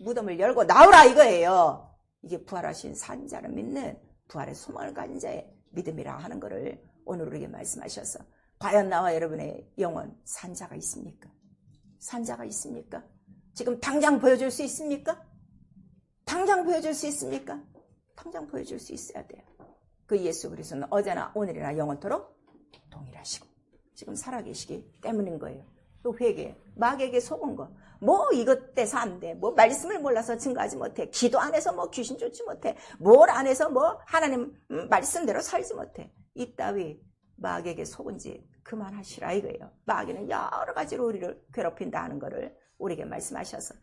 S2: 무덤을 열고 나오라 이거예요. 이게 부활하신 산자를 믿는 부활의 소망을 가진 자의 믿음이라 하는 것을 오늘 우리에게 말씀하셔서 과연 나와 여러분의 영혼 산자가 있습니까? 산자가 있습니까? 지금 당장 보여줄 수 있습니까? 당장 보여줄 수 있습니까? 당장 보여줄 수 있어야 돼요. 그 예수 그리스도는 어제나 오늘이나 영원토록 동일하시고 지금 살아계시기 때문인 거예요. 또 회개, 마귀에게 속은 거. 뭐 이것 떼서 안 돼. 뭐 말씀을 몰라서 증거하지 못해. 기도 안 해서 뭐 귀신 쫓지 못해. 뭘 안 해서 뭐 하나님 말씀대로 살지 못해. 이따위 마귀에게 속은지 그만하시라 이거예요. 마귀는 여러 가지로 우리를 괴롭힌다 하는 거를 우리에게 말씀하셔서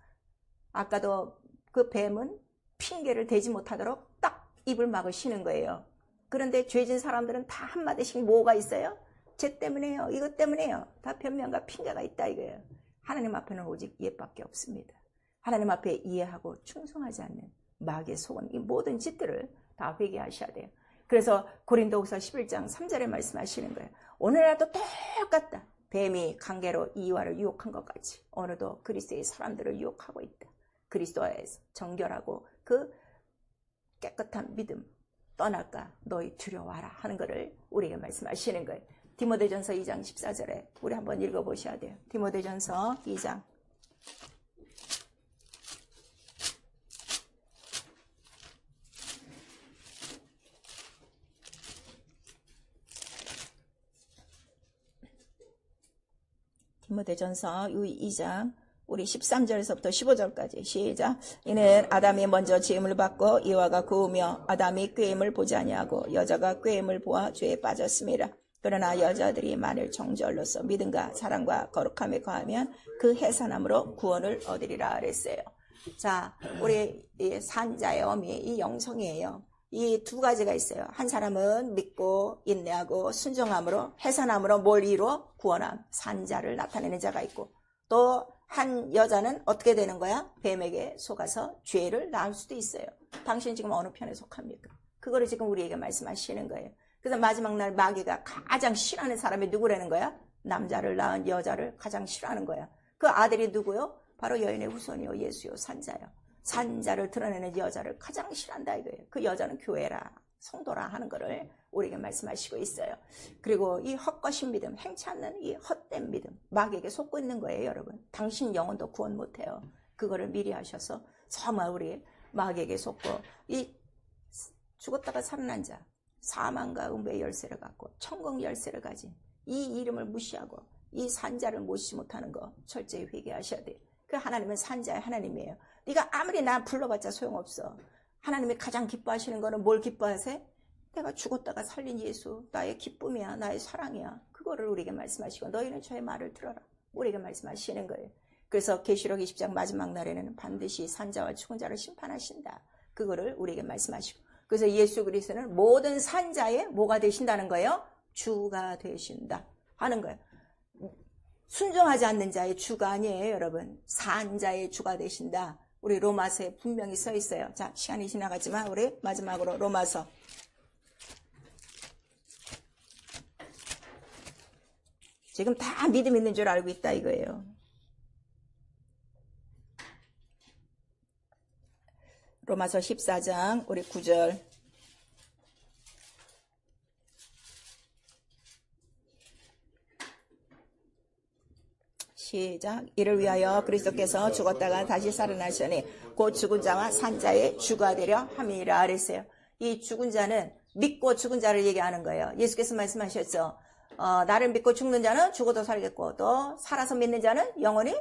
S2: 아까도 그 뱀은 핑계를 대지 못하도록 딱 입을 막으시는 거예요. 그런데 죄진 사람들은 다 한마디씩 뭐가 있어요? 쟤 때문에요. 이것 때문에요. 다 변명과 핑계가 있다 이거예요. 하나님 앞에는 오직 이해밖에 없습니다. 하나님 앞에 이해하고 충성하지 않는 마귀의 속은 이 모든 짓들을 다 회개하셔야 돼요. 그래서 고린도후서 11장 3절에 말씀하시는 거예요. 오늘날도 똑같다. 뱀이 강계로 이와를 유혹한 것 같이 오늘도 그리스도의 사람들을 유혹하고 있다. 그리스도에서 정결하고 그 깨끗한 믿음 떠날까 너희 두려워하라 하는 것을 우리에게 말씀하시는 거예요. 디모데전서 2장 14절에 우리 한번 읽어보셔야 돼요. 디모데전서 2장
S1: 디모데전서 2장 우리 13절에서부터 15절까지 시작. 이는 아담이 먼저 지음을 받고 이와가 구우며 아담이 꾀임을 보지 아니하고 여자가 꾀임을 보아 죄에 빠졌습니다. 그러나 여자들이 만일 정절로서 믿음과 사랑과 거룩함에 거하면 그 해산함으로 구원을 얻으리라 그랬어요. 자, 우리 이 산자의 어미 이 영성이에요. 이 두 가지가 있어요. 한 사람은 믿고 인내하고 순종함으로 해산함으로 뭘 이루어 구원함 산자를 나타내는 자가 있고 또 한 여자는 어떻게 되는 거야? 뱀에게 속아서 죄를 낳을 수도 있어요. 당신 지금 어느 편에 속합니까? 그거를 지금 우리에게 말씀하시는 거예요. 그래서 마지막 날 마귀가 가장 싫어하는 사람이 누구라는 거야? 남자를 낳은 여자를 가장 싫어하는 거야. 그 아들이 누구요? 바로 여인의 후손이요 예수요 산자요. 산자를 드러내는 여자를 가장 싫어한다 이거예요. 그 여자는 교회라 성도라 하는 거를 우리에게 말씀하시고 있어요. 그리고 이 헛것인 믿음, 행치 않는 이 헛된 믿음, 마귀에게 속고 있는 거예요, 여러분. 당신 영혼도 구원 못해요. 그거를 미리 하셔서 정말 우리 마귀에게 속고 이 죽었다가 살아난 자, 사망과 음부의 열쇠를 갖고 천국 열쇠를 가진 이 이름을 무시하고 이 산자를 모시지 못하는 거 철저히 회개하셔야 돼요. 그 하나님은 산자의 하나님이에요. 네가 아무리 나 불러봤자 소용없어. 하나님이 가장 기뻐하시는 거는 뭘 기뻐하세요? 내가 죽었다가 살린 예수, 나의 기쁨이야, 나의 사랑이야. 그거를 우리에게 말씀하시고 너희는 저의 말을 들어라. 우리에게 말씀하시는 거예요. 그래서 계시록 20장 마지막 날에는 반드시 산자와 죽은 자를 심판하신다. 그거를 우리에게 말씀하시고 그래서 예수 그리스도는 모든 산자의 뭐가 되신다는 거예요? 주가 되신다 하는 거예요. 순종하지 않는 자의 주가 아니에요, 여러분. 산자의 주가 되신다. 우리 로마서에 분명히 써 있어요. 자, 시간이 지나가지만 우리 마지막으로 로마서 지금 다 믿음 있는 줄 알고 있다 이거예요. 로마서 14장 우리 9절 시작. 이를 위하여 그리스도께서 죽었다가 다시 살아나시니 곧 죽은 자와 산자의 주가 되려 함이라 그랬어요. 이 죽은 자는 믿고 죽은 자를 얘기하는 거예요. 예수께서 말씀하셨죠. 나를 믿고 죽는 자는 죽어도 살겠고 또 살아서 믿는 자는 영원히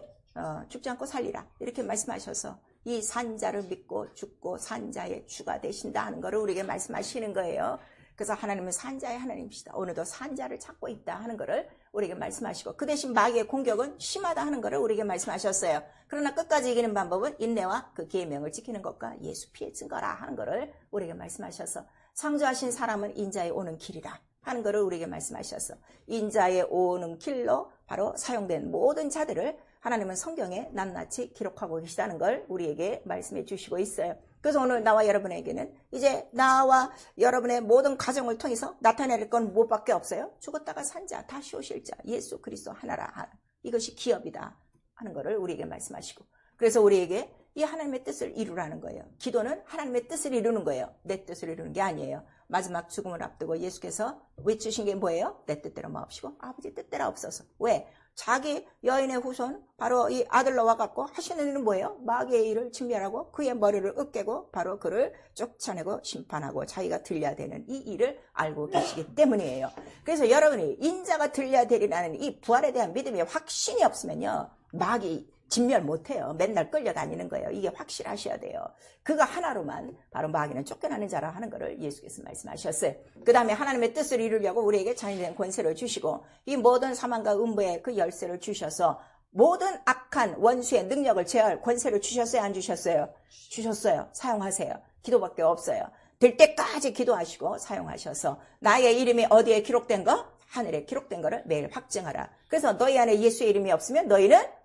S1: 죽지 않고 살리라. 이렇게 말씀하셔서 이 산자를 믿고 죽고 산자의 주가 되신다 하는 것을 우리에게 말씀하시는 거예요. 그래서 하나님은 산자의 하나님이시다. 오늘도 산자를 찾고 있다 하는 것을 우리에게 말씀하시고 그 대신 마귀의 공격은 심하다 하는 것을 우리에게 말씀하셨어요. 그러나 끝까지 이기는 방법은 인내와 그 계명을 지키는 것과 예수 피해 증거라 하는 것을 우리에게 말씀하셔서 창조하신 사람은 인자에 오는 길이라 하는 것을 우리에게 말씀하셔서 인자에 오는 길로 바로 사용된 모든 자들을 하나님은 성경에 낱낱이 기록하고 계시다는 걸 우리에게 말씀해 주시고 있어요. 그래서 오늘 나와 여러분에게는 이제 나와 여러분의 모든 가정을 통해서 나타낼 건 무엇밖에 없어요? 죽었다가 산 자, 다시 오실 자, 예수 그리스도 하나라. 이것이 기업이다 하는 것을 우리에게 말씀하시고 그래서 우리에게 이 하나님의 뜻을 이루라는 거예요. 기도는 하나님의 뜻을 이루는 거예요. 내 뜻을 이루는 게 아니에요.
S2: 마지막 죽음을 앞두고 예수께서 외치신 게 뭐예요? 내 뜻대로 마옵시고 아버지 뜻대로 없어서. 왜? 자기 여인의 후손 바로 이 아들로 와갖고 하시는 일은 뭐예요? 마귀의 일을 진멸하고 그의 머리를 으깨고 바로 그를 쫓아내고 심판하고 자기가 들려야 되는 이 일을 알고 계시기 때문이에요. 그래서 여러분이 인자가 들려야 되리라는 이 부활에 대한 믿음이 확신이 없으면요, 마귀 진멸 못해요. 맨날 끌려다니는 거예요. 이게 확실하셔야 돼요. 그거 하나로만 바로 마귀는 쫓겨나는 자라 하는 것을 예수께서 말씀하셨어요. 그 다음에 하나님의 뜻을 이루려고 우리에게 자녀된 권세를 주시고 이 모든 사망과 음부의 그 열쇠를 주셔서 모든 악한 원수의 능력을 제어할 권세를 주셨어요? 안 주셨어요? 주셨어요. 사용하세요. 기도밖에 없어요. 될 때까지 기도하시고 사용하셔서 나의 이름이 어디에 기록된 거? 하늘에 기록된 거를 매일 확증하라. 그래서 너희 안에 예수의 이름이 없으면 너희는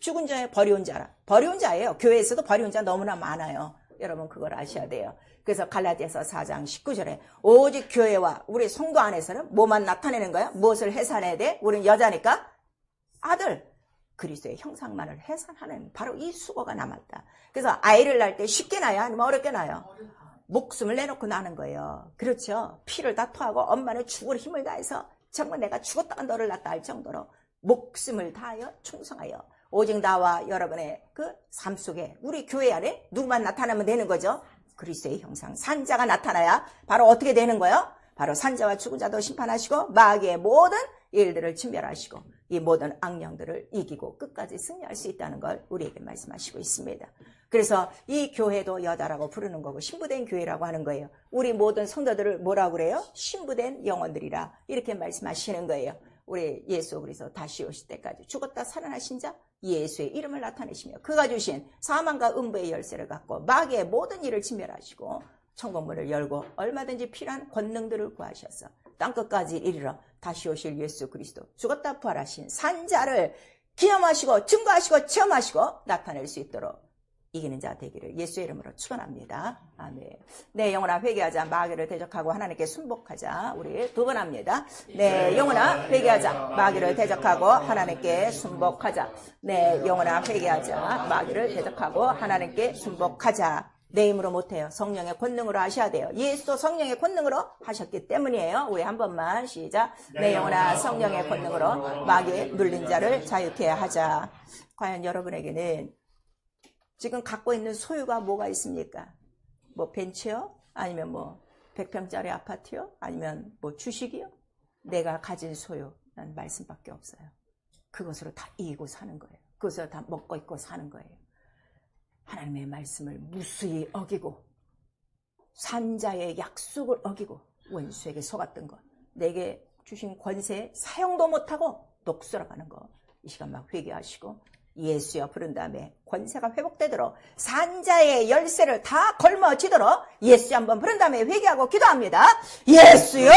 S2: 죽은 자에 버려온 자라. 버려온 자예요. 교회에서도 버려온 자 너무나 많아요. 여러분 그걸 아셔야 돼요. 그래서 갈라디아서 4장 19절에 오직 교회와 우리 성도 안에서는 뭐만 나타내는 거야? 무엇을 해산해야 돼? 우리는 여자니까 아들 그리스도의 형상만을 해산하는 바로 이 수고가 남았다. 그래서 아이를 낳을 때 쉽게 낳아요? 아니면 어렵게 낳아요? 목숨을 내놓고 나는 거예요. 그렇죠. 피를 다 토하고 엄마는 죽을 힘을 다해서 정말 내가 죽었다가 너를 낳다 할 정도로 목숨을 다하여 충성하여 오직 나와 여러분의 그 삶 속에 우리 교회 안에 누구만 나타나면 되는 거죠? 그리스도의 형상 산자가 나타나야 바로 어떻게 되는 거예요? 바로 산자와 죽은 자도 심판하시고 마귀의 모든 일들을 진멸하시고 이 모든 악령들을 이기고 끝까지 승리할 수 있다는 걸 우리에게 말씀하시고 있습니다. 그래서 이 교회도 여자라고 부르는 거고 신부된 교회라고 하는 거예요. 우리 모든 성도들을 뭐라고 그래요? 신부된 영혼들이라 이렇게 말씀하시는 거예요. 우리 예수 그리스도 다시 오실 때까지 죽었다 살아나신 자 예수의 이름을 나타내시며 그가 주신 사망과 음부의 열쇠를 갖고 마귀의 모든 일을 진멸하시고 천국문을 열고 얼마든지 필요한 권능들을 구하셔서 땅끝까지 이르러 다시 오실 예수 그리스도 죽었다 부활하신 산자를 기념하시고 증거하시고 체험하시고 나타낼 수 있도록 이기는 자 되기를 예수의 이름으로 축원합니다. 아멘. 내 영혼아 회개하자. 마귀를 대적하고 하나님께 순복하자. 우리 두 번 합니다. 내 영혼아 회개하자. 마귀를 대적하고 하나님께 순복하자. 내 영혼아 회개하자. 마귀를 대적하고 하나님께 순복하자. 내 힘으로 못해요. 성령의 권능으로 하셔야 돼요. 예수도 성령의 권능으로 하셨기 때문이에요. 우리 한 번만 시작. 내 영혼아 성령의 권능으로 마귀의 눌린 자를 자유케 하자. 과연 여러분에게는 지금 갖고 있는 소유가 뭐가 있습니까? 뭐 벤츠요? 아니면 뭐 100평짜리 아파트요? 아니면 뭐 주식이요? 내가 가진 소유, 난 말씀밖에 없어요. 그것으로 다 이기고 사는 거예요. 그것으로 다 먹고 있고 사는 거예요. 하나님의 말씀을 무수히 어기고 산자의 약속을 어기고 원수에게 속았던 것, 내게 주신 권세 사용도 못하고 독수라가는 거, 이 시간 막 회개하시고 예수여 부른 다음에 권세가 회복되도록 산자의 열쇠를 다 걸머쥐도록 예수 한번 부른 다음에 회개하고 기도합니다. 예수여